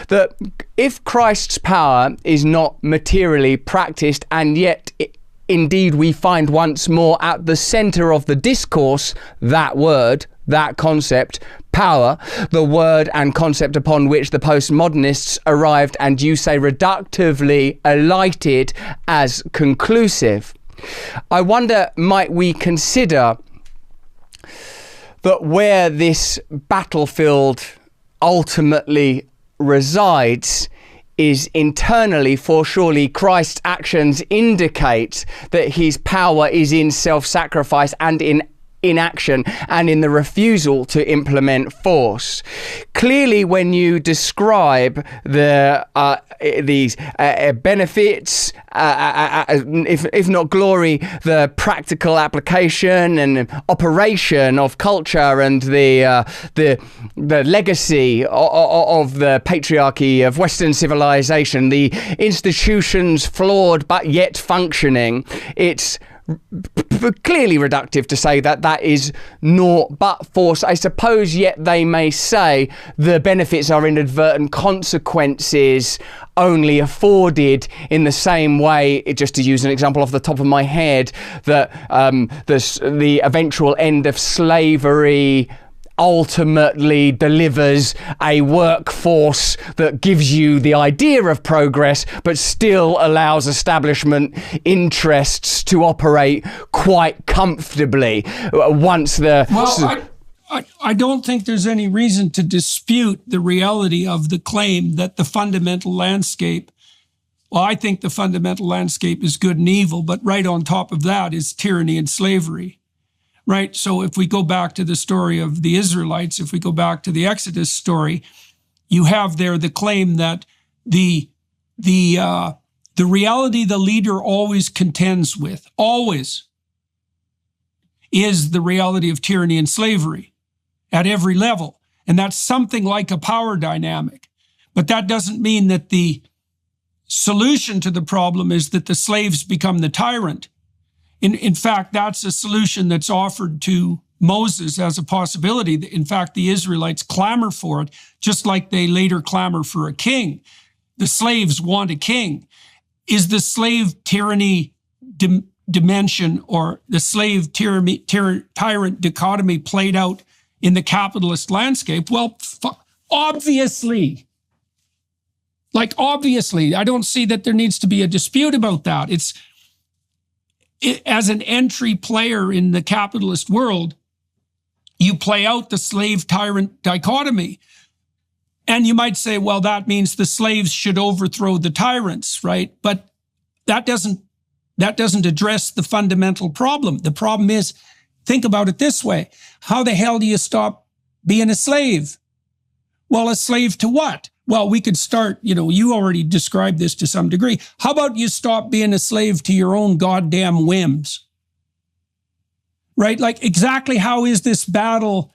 That if Christ's power is not materially practiced, and yet indeed we find once more at the center of the discourse that word, that concept, power, the word and concept upon which the postmodernists arrived and, you say, reductively alighted as conclusive. I wonder, might we consider that where this battlefield ultimately resides is internally, for surely Christ's actions indicate that his power is in self-sacrifice and in inaction and in the refusal to implement force. Clearly, when you describe these benefits, if not glory, the practical application and operation of culture and the legacy of the patriarchy of Western civilization, the institutions flawed but yet functioning, it's clearly reductive to say that is naught but force. I suppose yet they may say the benefits are inadvertent consequences only afforded in the same way, just to use an example off the top of my head, that the eventual end of slavery ultimately delivers a workforce that gives you the idea of progress, but still allows establishment interests to operate quite comfortably once the... Well, I don't think there's any reason to dispute the reality of the claim that the fundamental landscape, well, I think the fundamental landscape is good and evil, but right on top of that is tyranny and slavery. Right. So if we go back to the story of the Israelites, if we go back to the Exodus story, you have there the claim that the The reality the leader always contends with, always, is the reality of tyranny and slavery at every level. And that's something like a power dynamic. But that doesn't mean that the solution to the problem is that the slaves become the tyrant. In fact, that's a solution that's offered to Moses as a possibility. In fact, the Israelites clamor for it, just like they later clamor for a king. The slaves want a king. Is the slave tyranny dimension or the slave tyrant dichotomy played out in the capitalist landscape? Well, obviously. Obviously, I don't see that there needs to be a dispute about that. As an entry player in the capitalist world, you play out the slave-tyrant dichotomy. And you might say, well, that means the slaves should overthrow the tyrants, right? But that doesn't address the fundamental problem. The problem is, think about it this way. How the hell do you stop being a slave? Well, a slave to what? Well, we could start, you already described this to some degree. How about you stop being a slave to your own goddamn whims? Right? Exactly how is this battle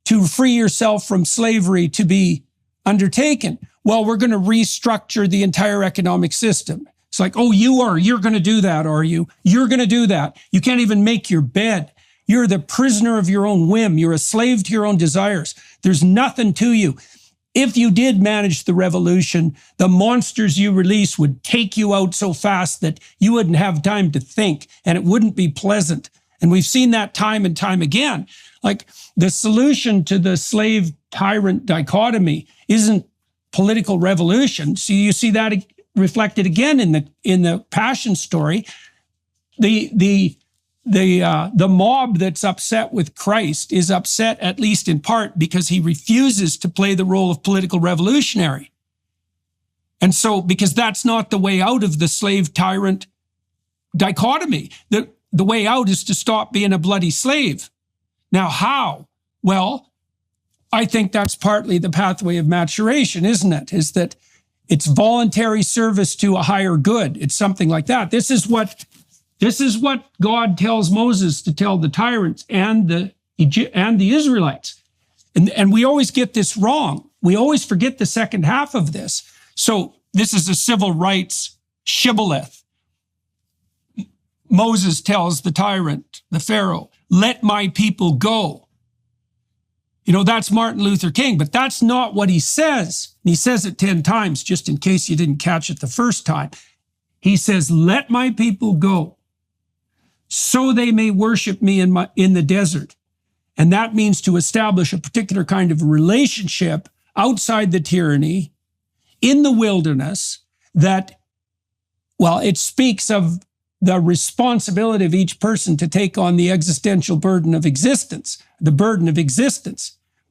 to free yourself from slavery to be undertaken? Well, we're going to restructure the entire economic system. It's like, oh, you're going to do that, are you? You're going to do that. You can't even make your bed. You're the prisoner of your own whim. You're a slave to your own desires. There's nothing to you. If you did manage the revolution, the monsters you release would take you out so fast that you wouldn't have time to think, and it wouldn't be pleasant. And we've seen that time and time again. The solution to the slave-tyrant dichotomy isn't political revolution. So you see that reflected again in the Passion story. The mob that's upset with Christ is upset, at least in part, because he refuses to play the role of political revolutionary. And so, because that's not the way out of the slave-tyrant dichotomy. The way out is to stop being a bloody slave. Now, how? Well, I think that's partly the pathway of maturation, isn't it? Is that it's voluntary service to a higher good. It's something like that. This is what God tells Moses to tell the tyrants and the Israelites. And we always get this wrong. We always forget the second half of this. So this is a civil rights shibboleth. Moses tells the tyrant, the Pharaoh, let my people go. That's Martin Luther King, but that's not what he says. He says it 10 times, just in case you didn't catch it the first time. He says, let my people go, so they may worship me in the desert. And that means to establish a particular kind of relationship outside the tyranny, in the wilderness, that, well, it speaks of the responsibility of each person to take on the existential burden of existence,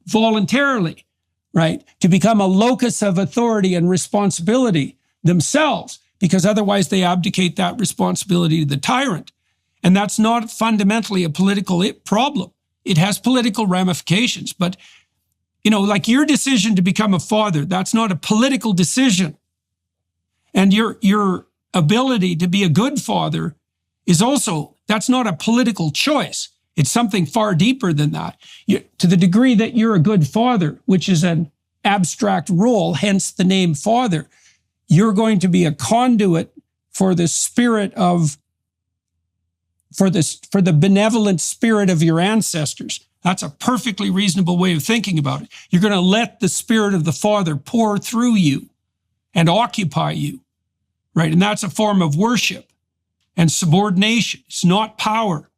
voluntarily, right? To become a locus of authority and responsibility themselves, because otherwise they abdicate that responsibility to the tyrant. And that's not fundamentally a political problem. It has political ramifications, but, your decision to become a father, that's not a political decision. And your ability to be a good father is also, that's not a political choice. It's something far deeper than that. To the degree that you're a good father, which is an abstract role, hence the name father, you're going to be a conduit for the spirit of, for the benevolent spirit of your ancestors. That's a perfectly reasonable way of thinking about it. You're going to let the spirit of the Father pour through you and occupy you, right? And that's a form of worship and subordination. It's not power.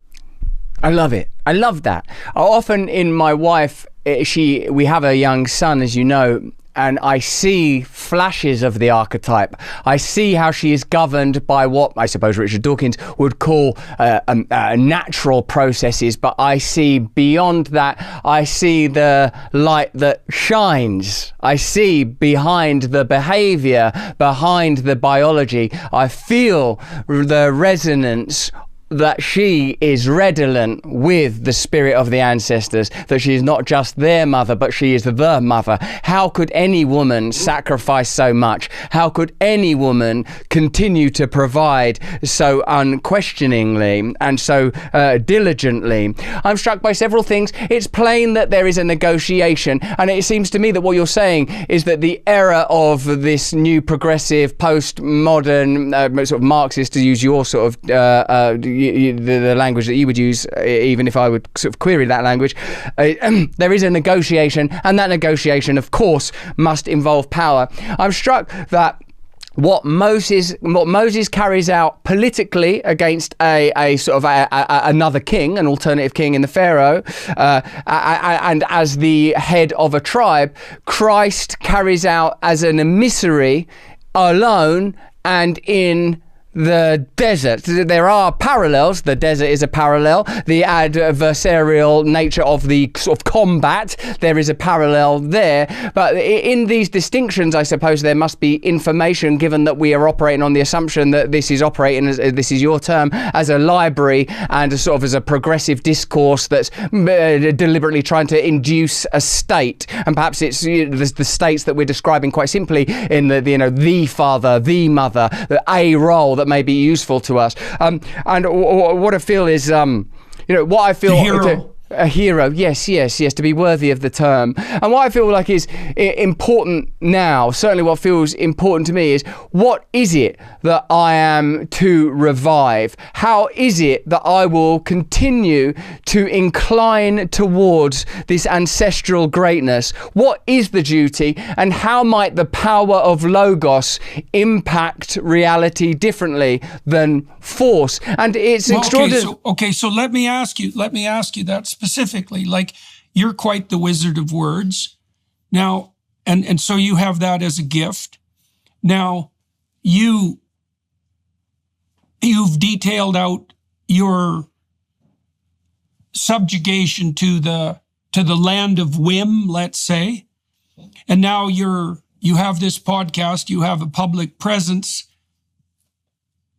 I love it. I love that. Often in my wife, we have a young son, as you know, and I see flashes of the archetype. I see how she is governed by what I suppose Richard Dawkins would call natural processes, but I see beyond that. I see the light that shines. I see behind the behavior, behind the biology. I feel the resonance that she is redolent with the spirit of the ancestors, that she is not just their mother, but she is the mother. How could any woman sacrifice so much? How could any woman continue to provide so unquestioningly and so diligently? I'm struck by several things. It's plain that there is a negotiation, and it seems to me that what you're saying is that the era of this new progressive, postmodern, sort of Marxist, to use your sort of the language that you would use, even if I would sort of query that language, there is a negotiation, and that negotiation, of course, must involve power. I'm struck that what Moses carries out politically against a sort of another king, an alternative king in the Pharaoh, and as the head of a tribe, Christ carries out as an emissary alone and in the desert. There are parallels. The desert is a parallel. The adversarial nature of the sort of combat, there is a parallel there. But in these distinctions, I suppose there must be information, given that we are operating on the assumption that this is operating, as this is your term, as a library and a sort of as a progressive discourse that's deliberately trying to induce a state. And perhaps it's the states that we're describing quite simply in the father, the mother, a role that may be useful to us. And what I feel is, what I feel... The hero. A hero, yes, to be worthy of the term. And what I feel like is important now, certainly what feels important to me, is what is it that I am to revive? How is it that I will continue to incline towards this ancestral greatness? What is the duty, and how might the power of Logos impact reality differently than force? And it's extraordinary. So let me ask you that specifically. Like, you're quite the wizard of words now, and so you have that as a gift. Now, you've detailed out your subjugation to the land of whim, let's say, and now you have this podcast, you have a public presence.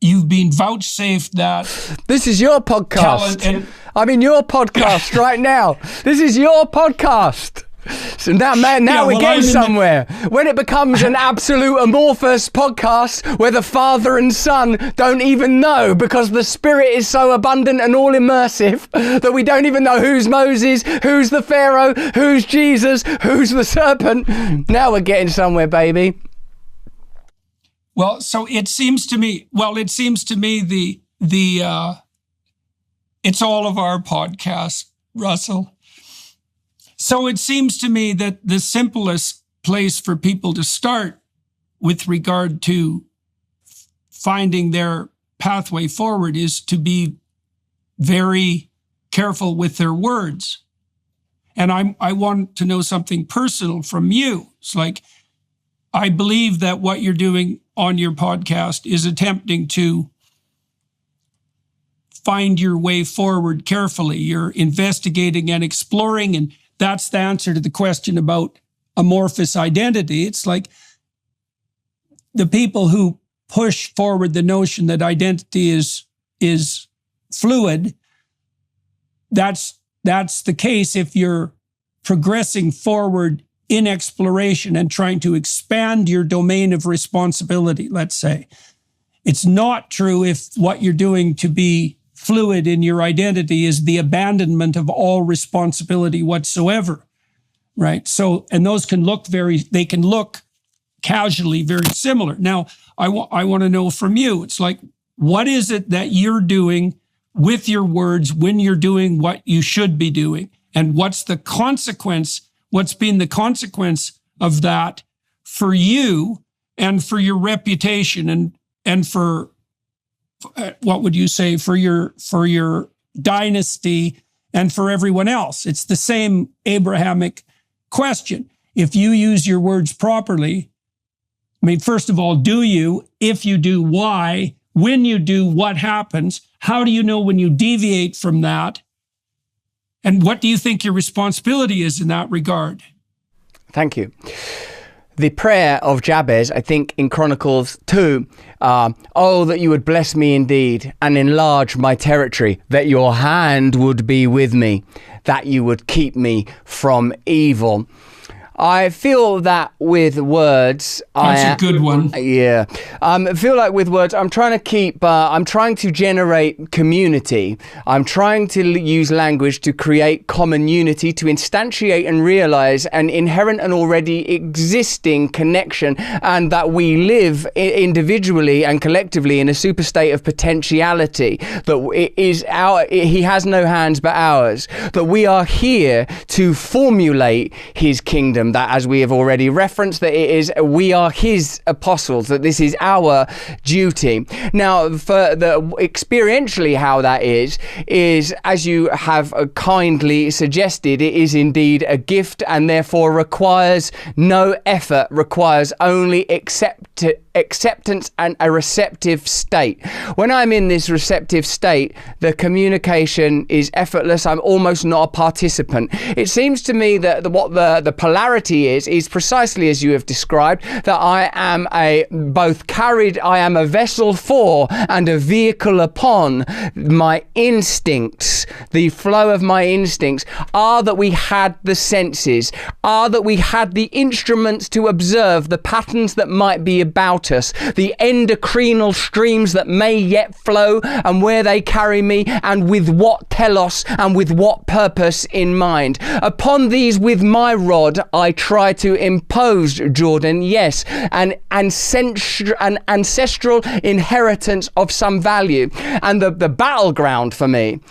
You've been vouchsafed that. This is your podcast. I'm in your podcast right now. This is your podcast. So now we're getting somewhere. When it becomes an absolute amorphous podcast where the father and son don't even know, because the spirit is so abundant and all immersive that we don't even know who's Moses, who's the Pharaoh, who's Jesus, who's the serpent. Now we're getting somewhere, baby. Well, so it seems to me it's all of our podcasts, Russell. So it seems to me that the simplest place for people to start with regard to finding their pathway forward is to be very careful with their words. And I want to know something personal from you. It's like, I believe that what you're doing on your podcast is attempting to find your way forward carefully. You're investigating and exploring, and that's the answer to the question about amorphous identity. It's like the people who push forward the notion that identity is fluid, that's the case if you're progressing forward in exploration and trying to expand your domain of responsibility, let's say. It's not true if what you're doing to be fluid in your identity is the abandonment of all responsibility whatsoever, right? So, and those can look casually very similar. Now, I want to know from you, it's like, what is it that you're doing with your words when you're doing what you should be doing? And what's the consequence? What's been the consequence of that for you and for your reputation and for what would you say, for your dynasty and for everyone else? It's the same Abrahamic question. If you use your words properly, I mean, first of all, do you? If you do, why? When you do, what happens? How do you know when you deviate from that? And what do you think your responsibility is in that regard? Thank you. the prayer of Jabez, I think in Chronicles 2, oh, that you would bless me indeed and enlarge my territory, that your hand would be with me, that you would keep me from evil. I feel that with words... That's a good one. Yeah. I feel like with words, I'm trying to generate community. I'm trying to use language to create common unity, to instantiate and realize an inherent and already existing connection, and that we live individually and collectively in a super state of potentiality, that it is he has no hands but ours, that we are here to formulate his kingdom, that, as we have already referenced, that we are his apostles, that this is our duty. Now, for experientially how that is as you have kindly suggested, it is indeed a gift, and therefore requires no effort, requires only acceptance and a receptive state. When I'm in this receptive state, the communication is effortless. I'm almost not a participant. It seems to me that what the polarity is precisely as you have described, that I am a vessel for and a vehicle upon my instincts. The flow of my instincts are that we had the senses, are that we had the instruments to observe the patterns that might be about us, the endocrinal streams that may yet flow, and where they carry me, and with what telos and with what purpose in mind. Upon these, with my rod, I try to impose, Jordan, yes, an ancestral inheritance of some value. And the battleground for me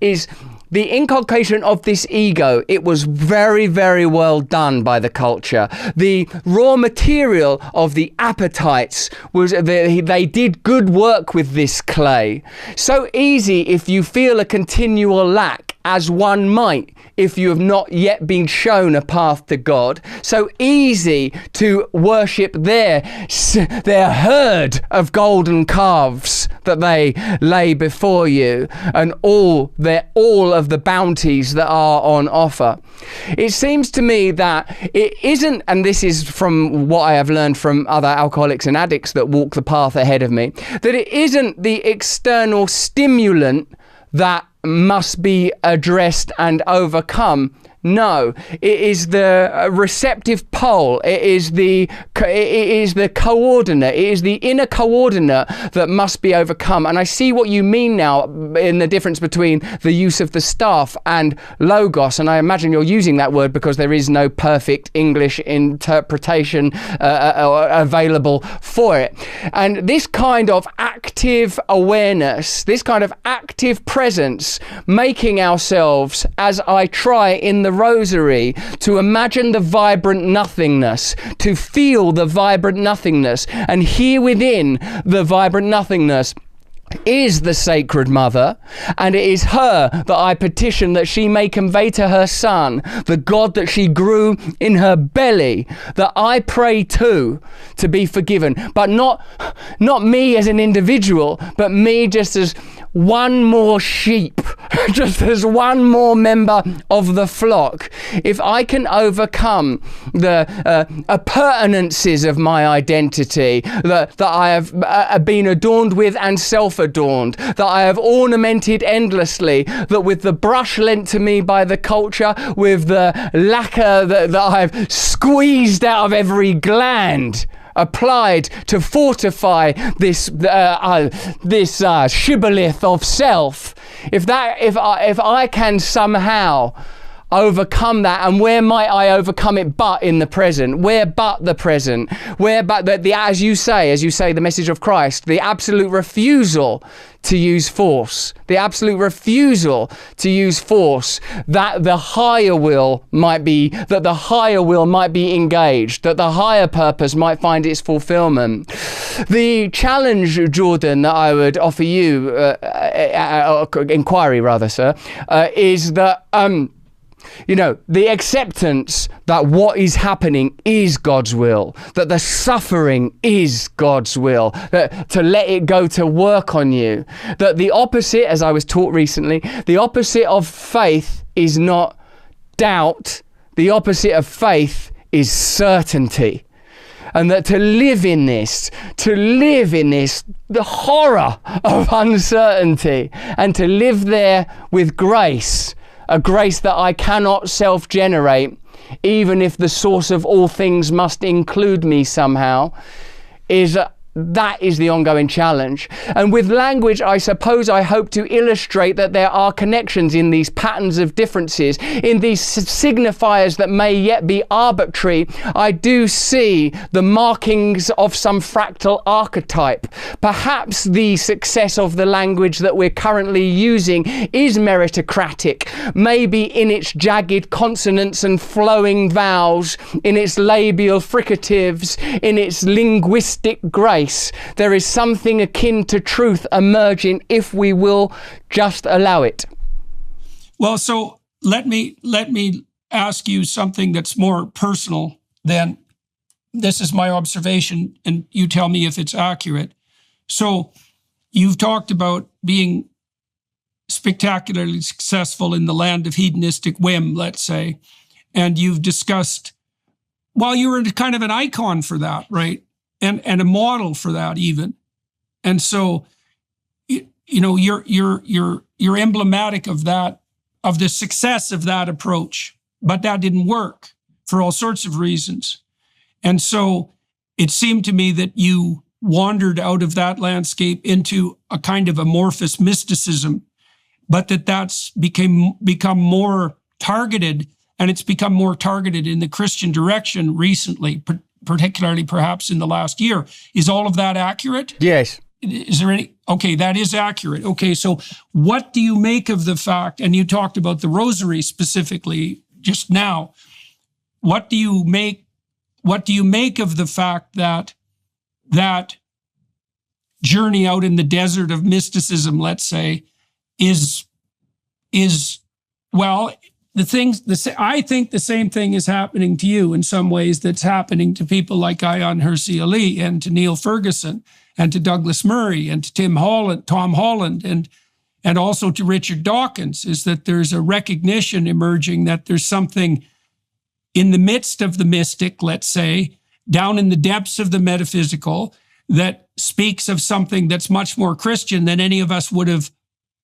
is the inculcation of this ego. It was very, very well done by the culture. The raw material of the appetites was, they did good work with this clay. So easy if you feel a continual lack, as one might if you have not yet been shown a path to God. So easy to worship their herd of golden calves that they lay before you, and all of the bounties that are on offer. It seems to me that it isn't, and this is from what I have learned from other alcoholics and addicts that walk the path ahead of me, that it isn't the external stimulant that must be addressed and overcome. No, it is the receptive pole. It is the coordinate. It is the inner coordinate that must be overcome. And I see what you mean now in the difference between the use of the staff and logos. And I imagine you're using that word because there is no perfect English interpretation available for it. And this kind of active awareness, this kind of active presence, making ourselves, as I try in the rosary, to imagine the vibrant nothingness, to feel the vibrant nothingness, and here within the vibrant nothingness is the Sacred Mother, and it is her that I petition that she may convey to her son the God that she grew in her belly, that I pray to be forgiven, but not me as an individual, but me just as one more sheep, just as one more member of the flock. If I can overcome the appurtenances of my identity that I have been adorned with and self-adorned, that I have ornamented endlessly, that with the brush lent to me by the culture, with the lacquer that I've squeezed out of every gland, applied to fortify this shibboleth of self, if I can somehow overcome that, and where might I overcome it but in the present? Where but the present? Where but the as you say, the message of Christ, the absolute refusal to use force, that the higher will might be engaged, that the higher purpose might find its fulfillment. The challenge, Jordan, that I would offer you, inquiry rather, sir, is that the acceptance that what is happening is God's will, that the suffering is God's will, that to let it go to work on you, that the opposite, as I was taught recently, the opposite of faith is not doubt, the opposite of faith is certainty. And that to live in this, the horror of uncertainty, and to live there with grace, a grace that I cannot self-generate, even if the source of all things must include me somehow, that is the ongoing challenge. And with language, I suppose I hope to illustrate that there are connections in these patterns of differences, in these signifiers that may yet be arbitrary. I do see the markings of some fractal archetype. Perhaps the success of the language that we're currently using is meritocratic, maybe in its jagged consonants and flowing vowels, in its labial fricatives, in its linguistic grace. There is something akin to truth emerging if we will just allow it. Well, so let me ask you something that's more personal than this is my observation, and you tell me if it's accurate. So you've talked about being spectacularly successful in the land of hedonistic whim, let's say, and you've discussed, well, you were kind of an icon for that, right? And a model for that even. And so, you're emblematic of that, of the success of that approach, but that didn't work for all sorts of reasons. And so it seemed to me that you wandered out of that landscape into a kind of amorphous mysticism, but that's become more targeted, and it's become more targeted in the Christian direction recently, particularly perhaps in the last year. Is all of that accurate? Yes. Is there any? Okay, that is accurate. Okay, so what do you make of the fact, and you talked about the rosary specifically just now, what do you make of the fact that that journey out in the desert of mysticism, let's say, is well, I think the same thing is happening to you in some ways that's happening to people like Ion Hersey Ali and to Neil Ferguson and to Douglas Murray and to Tom Holland and also to Richard Dawkins, is that there's a recognition emerging that there's something in the midst of the mystic, let's say, down in the depths of the metaphysical, that speaks of something that's much more Christian than any of us would have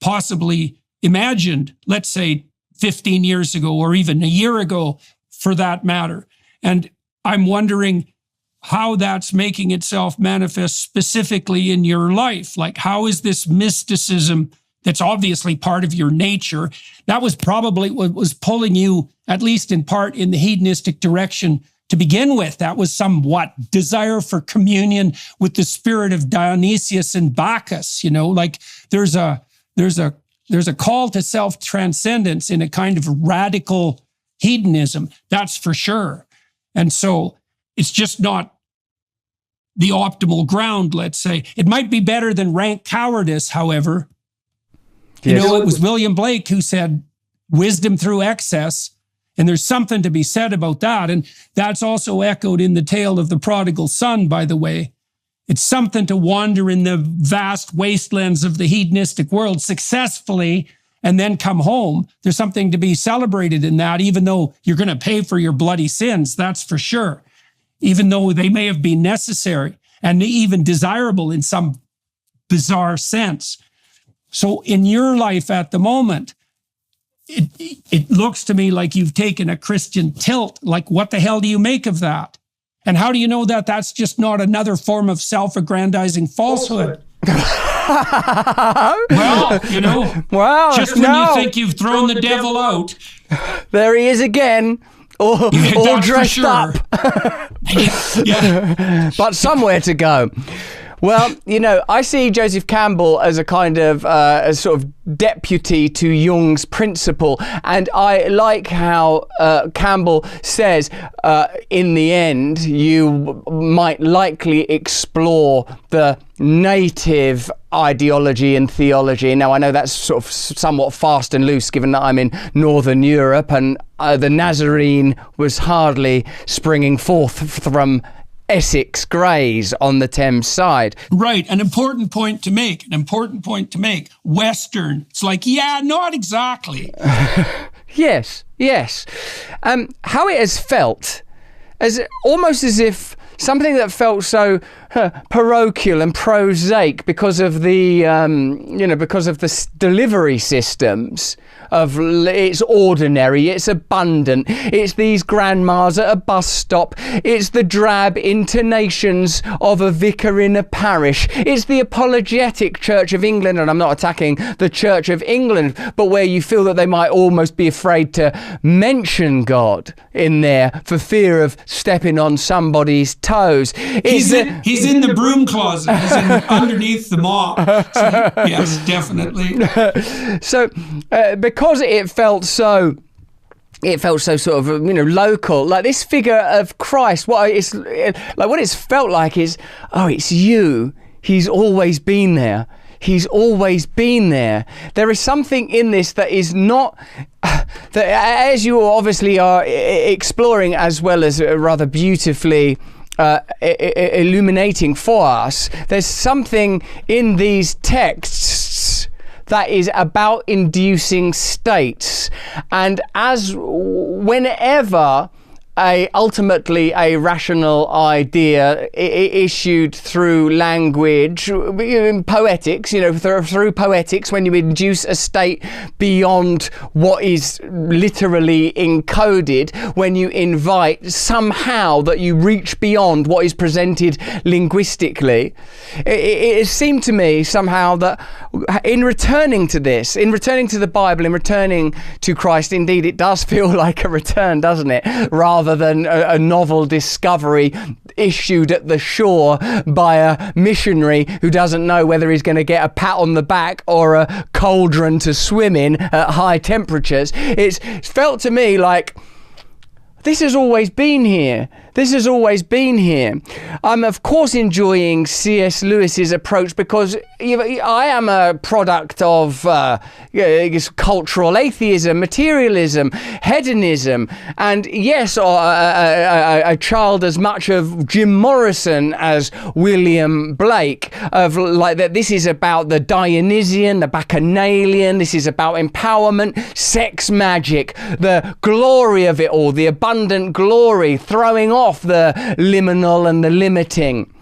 possibly imagined, let's say, 15 years ago, or even a year ago, for that matter. And I'm wondering how that's making itself manifest specifically in your life. Like, how is this mysticism that's obviously part of your nature, that was probably what was pulling you, at least in part, in the hedonistic direction to begin with? That was somewhat desire for communion with the spirit of Dionysius and Bacchus, like there's a call to self-transcendence in a kind of radical hedonism, that's for sure. And so it's just not the optimal ground, let's say. It might be better than rank cowardice, however. Yes. It was William Blake who said, wisdom through excess, and there's something to be said about that. And that's also echoed in the tale of the prodigal son, by the way. It's something to wander in the vast wastelands of the hedonistic world successfully and then come home. There's something to be celebrated in that, even though you're going to pay for your bloody sins, that's for sure. Even though they may have been necessary and even desirable in some bizarre sense. So in your life at the moment, it looks to me like you've taken a Christian tilt. Like, what the hell do you make of that? And how do you know that that's just not another form of self-aggrandizing falsehood? Well, just when you think you've thrown the devil out, there he is again, all dressed up. Yeah. But somewhere to go. Well, I see Joseph Campbell as a kind of a sort of deputy to Jung's principle, and I like how Campbell says in the end you might likely explore the native ideology and theology. Now, I know that's sort of somewhat fast and loose, given that I'm in Northern Europe, and the Nazarene was hardly springing forth from Essex Greys on the Thames side. Right, an important point to make. Western. It's like, yeah, not exactly. Yes. How it has felt as almost as if something that felt so parochial and prosaic because of the because of the delivery systems of it's ordinary, it's abundant, it's these grandmas at a bus stop, it's the drab intonations of a vicar in a parish, it's the apologetic Church of England, and I'm not attacking the Church of England, but where you feel that they might almost be afraid to mention God in there for fear of stepping on somebody's toes. He's in the broom closet. He's underneath the mop. So, yes, definitely. So because it felt so sort of local, like this figure of Christ, what it's felt like is, oh, it's you. He's always been there. He's always been there. There is something in this that is not that, as you obviously are exploring as well as rather beautifully illuminating for us, there's something in these texts that is about inducing states, and as whenever ultimately a rational idea issued through language, in poetics, through poetics, when you induce a state beyond what is literally encoded, when you invite somehow that you reach beyond what is presented linguistically, it seemed to me somehow that in returning to this, in returning to the Bible, in returning to Christ, indeed it does feel like a return, doesn't it? Rather than a novel discovery issued at the shore by a missionary who doesn't know whether he's going to get a pat on the back or a cauldron to swim in at high temperatures. It's felt to me like this has always been here. This has always been here. I'm of course enjoying C.S. Lewis's approach because I am a product of cultural atheism, materialism, hedonism, and yes, a child as much of Jim Morrison as William Blake, of like that this is about the Dionysian, the Bacchanalian, this is about empowerment, sex magic, the glory of it all, the abundant glory, throwing off the liminal and the limiting.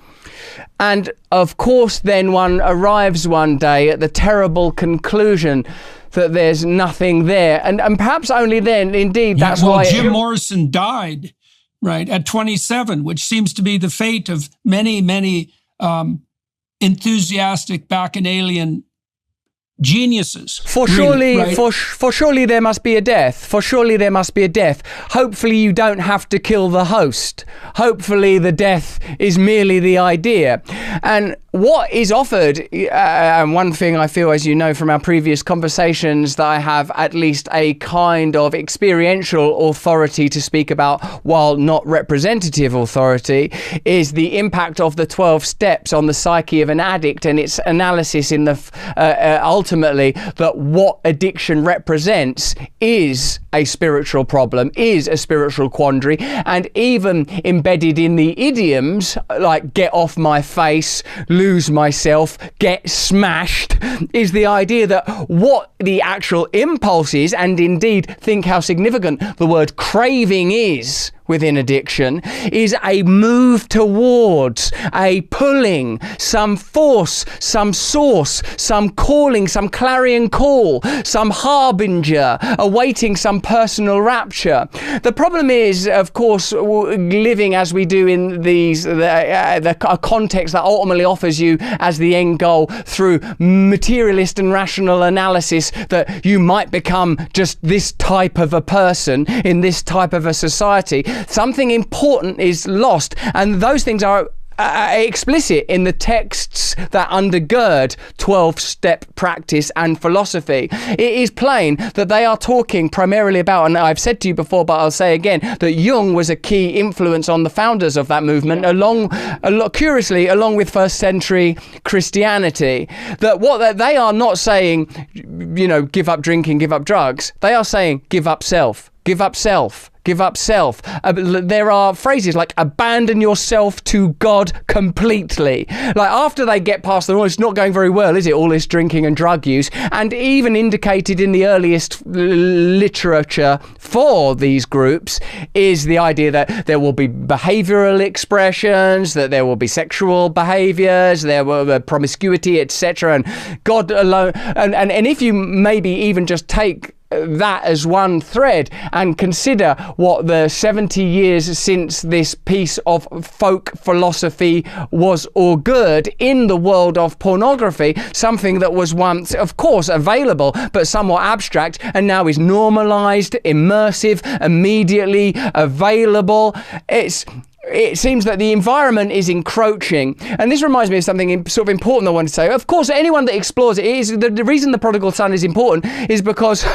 And of course then one arrives one day at the terrible conclusion that there's nothing there, and perhaps only then indeed that's why Jim Morrison died right at 27, which seems to be the fate of many enthusiastic Bacchanalian geniuses. For surely there must be a death. For surely there must be a death. Hopefully you don't have to kill the host. Hopefully the death is merely the idea. And what is offered, and one thing I feel, as you know from our previous conversations, that I have at least a kind of experiential authority to speak about, while not representative authority, is the impact of the 12 steps on the psyche of an addict and its analysis in the ultimately that what addiction represents is a spiritual problem, is a spiritual quandary, and even embedded in the idioms like get off my face, lose myself, get smashed, is the idea that what the actual impulse is, and indeed think how significant the word craving is within addiction, is a move towards, a pulling, some force, some source, some calling, some clarion call, some harbinger, awaiting some personal rapture. The problem is, of course, living as we do in these a context that ultimately offers you as the end goal through materialist and rational analysis that you might become just this type of a person in this type of a society. Something important is lost, and those things are explicit in the texts that undergird 12-step practice and philosophy. It is plain that they are talking primarily about, and I've said to you before, but I'll say again, that Jung was a key influence on the founders of that movement, curiously, along with first century Christianity. That what they are not saying, give up drinking, give up drugs. They are saying, give up self. Give up self. Give up self. There are phrases like abandon yourself to God completely. Like after they get past the, it's not going very well, is it? All this drinking and drug use. And even indicated in the earliest literature for these groups is the idea that there will be behavioral expressions, that there will be sexual behaviors, there will be promiscuity, etc. And God alone. And if you maybe even just take that as one thread and consider what the 70 years since this piece of folk philosophy was all good in the world of pornography, something that was once of course available but somewhat abstract and now is normalized, immersive, immediately available. It seems that the environment is encroaching. And this reminds me of something sort of important I want to say. Of course, anyone that explores it is the reason the prodigal son is important is because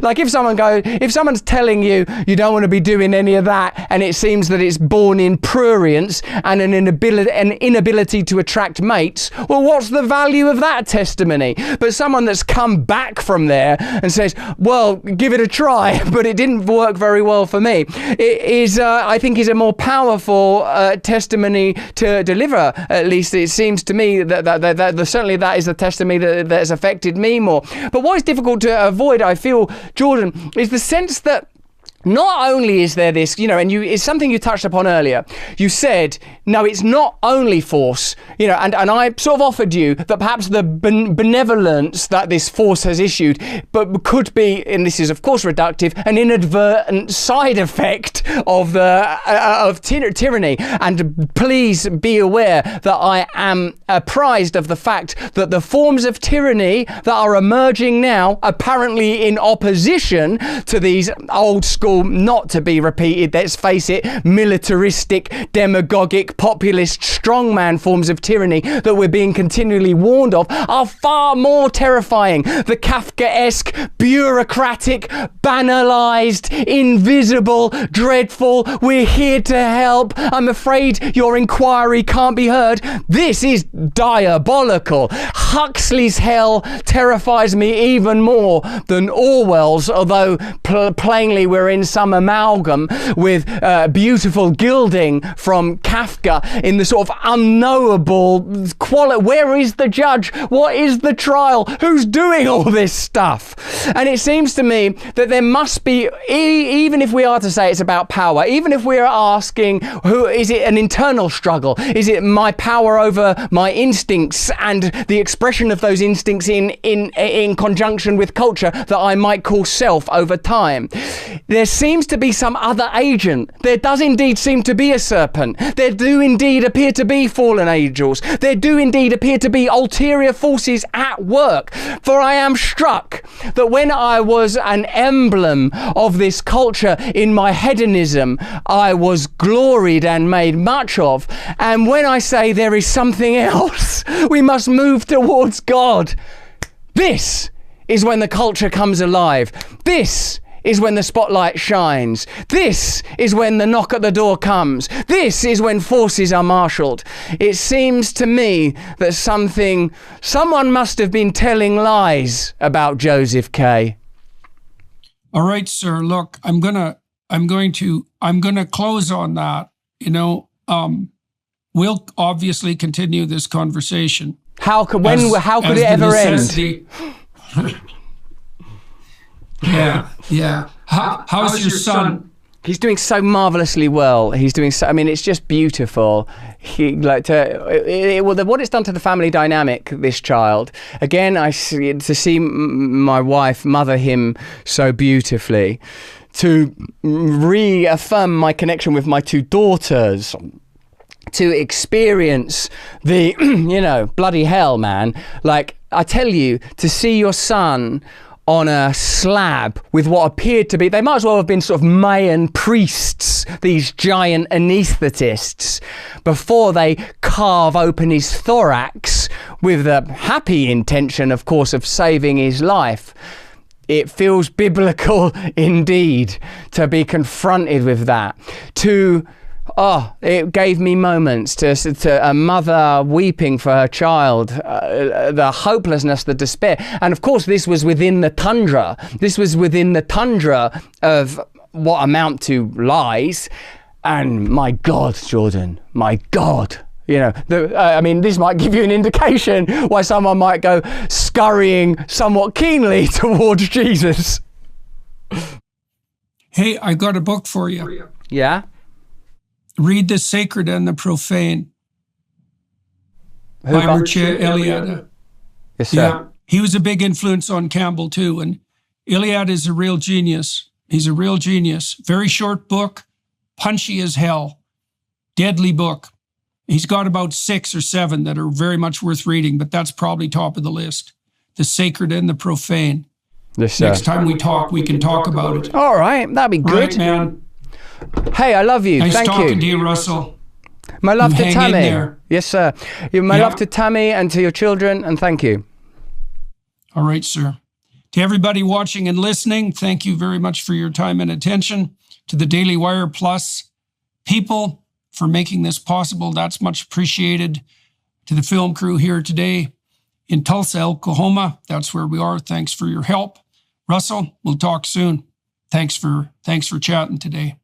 like if someone's telling you you don't want to be doing any of that, and it seems that it's born in prurience and an inability to attract mates, well, what's the value of that testimony? But someone that's come back from there and says, well, give it a try, but it didn't work very well for me, it is, I think, is a more powerful testimony to deliver. At least it seems to me that certainly that is the testimony that has affected me more. But what is difficult to avoid, I feel, Jordan, is the sense that not only is there this, and it's something you touched upon earlier. You said, no, it's not only force, and I sort of offered you that perhaps the benevolence that this force has issued, but could be, and this is of course reductive, an inadvertent side effect of tyranny. And please be aware that I am apprised of the fact that the forms of tyranny that are emerging now, apparently in opposition to these old school, not to be repeated, let's face it, militaristic, demagogic, populist, strongman forms of tyranny that we're being continually warned of, are far more terrifying. The Kafkaesque, bureaucratic, banalized, invisible, dreadful, we're here to help, I'm afraid your inquiry can't be heard. This is diabolical. Huxley's hell terrifies me even more than Orwell's, although plainly we're in some amalgam with beautiful gilding from Kafka in the sort of unknowable quality. Where is the judge? What is the trial? Who's doing all this stuff? And it seems to me that there must be, even if we are to say it's about power, even if we're asking, who is it, an internal struggle? Is it my power over my instincts and the expression of those instincts in conjunction with culture that I might call self over time? There seems to be some other agent. There does indeed seem to be a serpent. There do indeed appear to be fallen angels. There do indeed appear to be ulterior forces at work. For I am struck that when I was an emblem of this culture in my hedonism, I was gloried and made much of. And when I say there is something else, we must move towards God. This is when the culture comes alive. This is when the spotlight shines. This is when the knock at the door comes. This is when forces are marshalled. It seems to me that someone must have been telling lies about Joseph K. All right, sir. Look, I'm gonna close on that. We'll obviously continue this conversation. How could it ever end? Yeah. How's your son? He's doing so marvelously well. It's just beautiful. What it's done to the family dynamic, this child. Again, to see my wife mother him so beautifully, to reaffirm my connection with my two daughters, to experience the, bloody hell, man. Like, I tell you, to see your son on a slab with what appeared to be, they might as well have been sort of Mayan priests, these giant anaesthetists, before they carve open his thorax with the happy intention, of course, of saving his life. It feels biblical indeed to be confronted with that. It gave me moments to a mother weeping for her child, the hopelessness, the despair. And of course, this was within the tundra. This was within the tundra of what amount to lies. And my God, Jordan, my God. You know, I mean, this might give you an indication why someone might go scurrying somewhat keenly towards Jesus. Hey, I got a book for you. Yeah? Read The Sacred and the Profane by Mircea Eliade. Yes, sir. Yeah, he was a big influence on Campbell too. And Eliade is a real genius. He's a real genius. Very short book, punchy as hell, deadly book. He's got about 6 or 7 that are very much worth reading, but that's probably top of the list. The Sacred and the Profane. Yes, Next time we talk, we can talk about it. All right, that'd be good. Right, man. Hey, I love you. Nice Thank talking you. to you, Russell. My love You to hang in Tammy. there. Yes, sir. My Yeah. love to Tammy and to your children, and thank you. All right, sir. To everybody watching and listening, thank you very much for your time and attention. To the Daily Wire Plus people for making this possible, that's much appreciated. To the film crew here today in Tulsa, Oklahoma, that's where we are. Thanks for your help. Russell, we'll talk soon. Thanks for chatting today.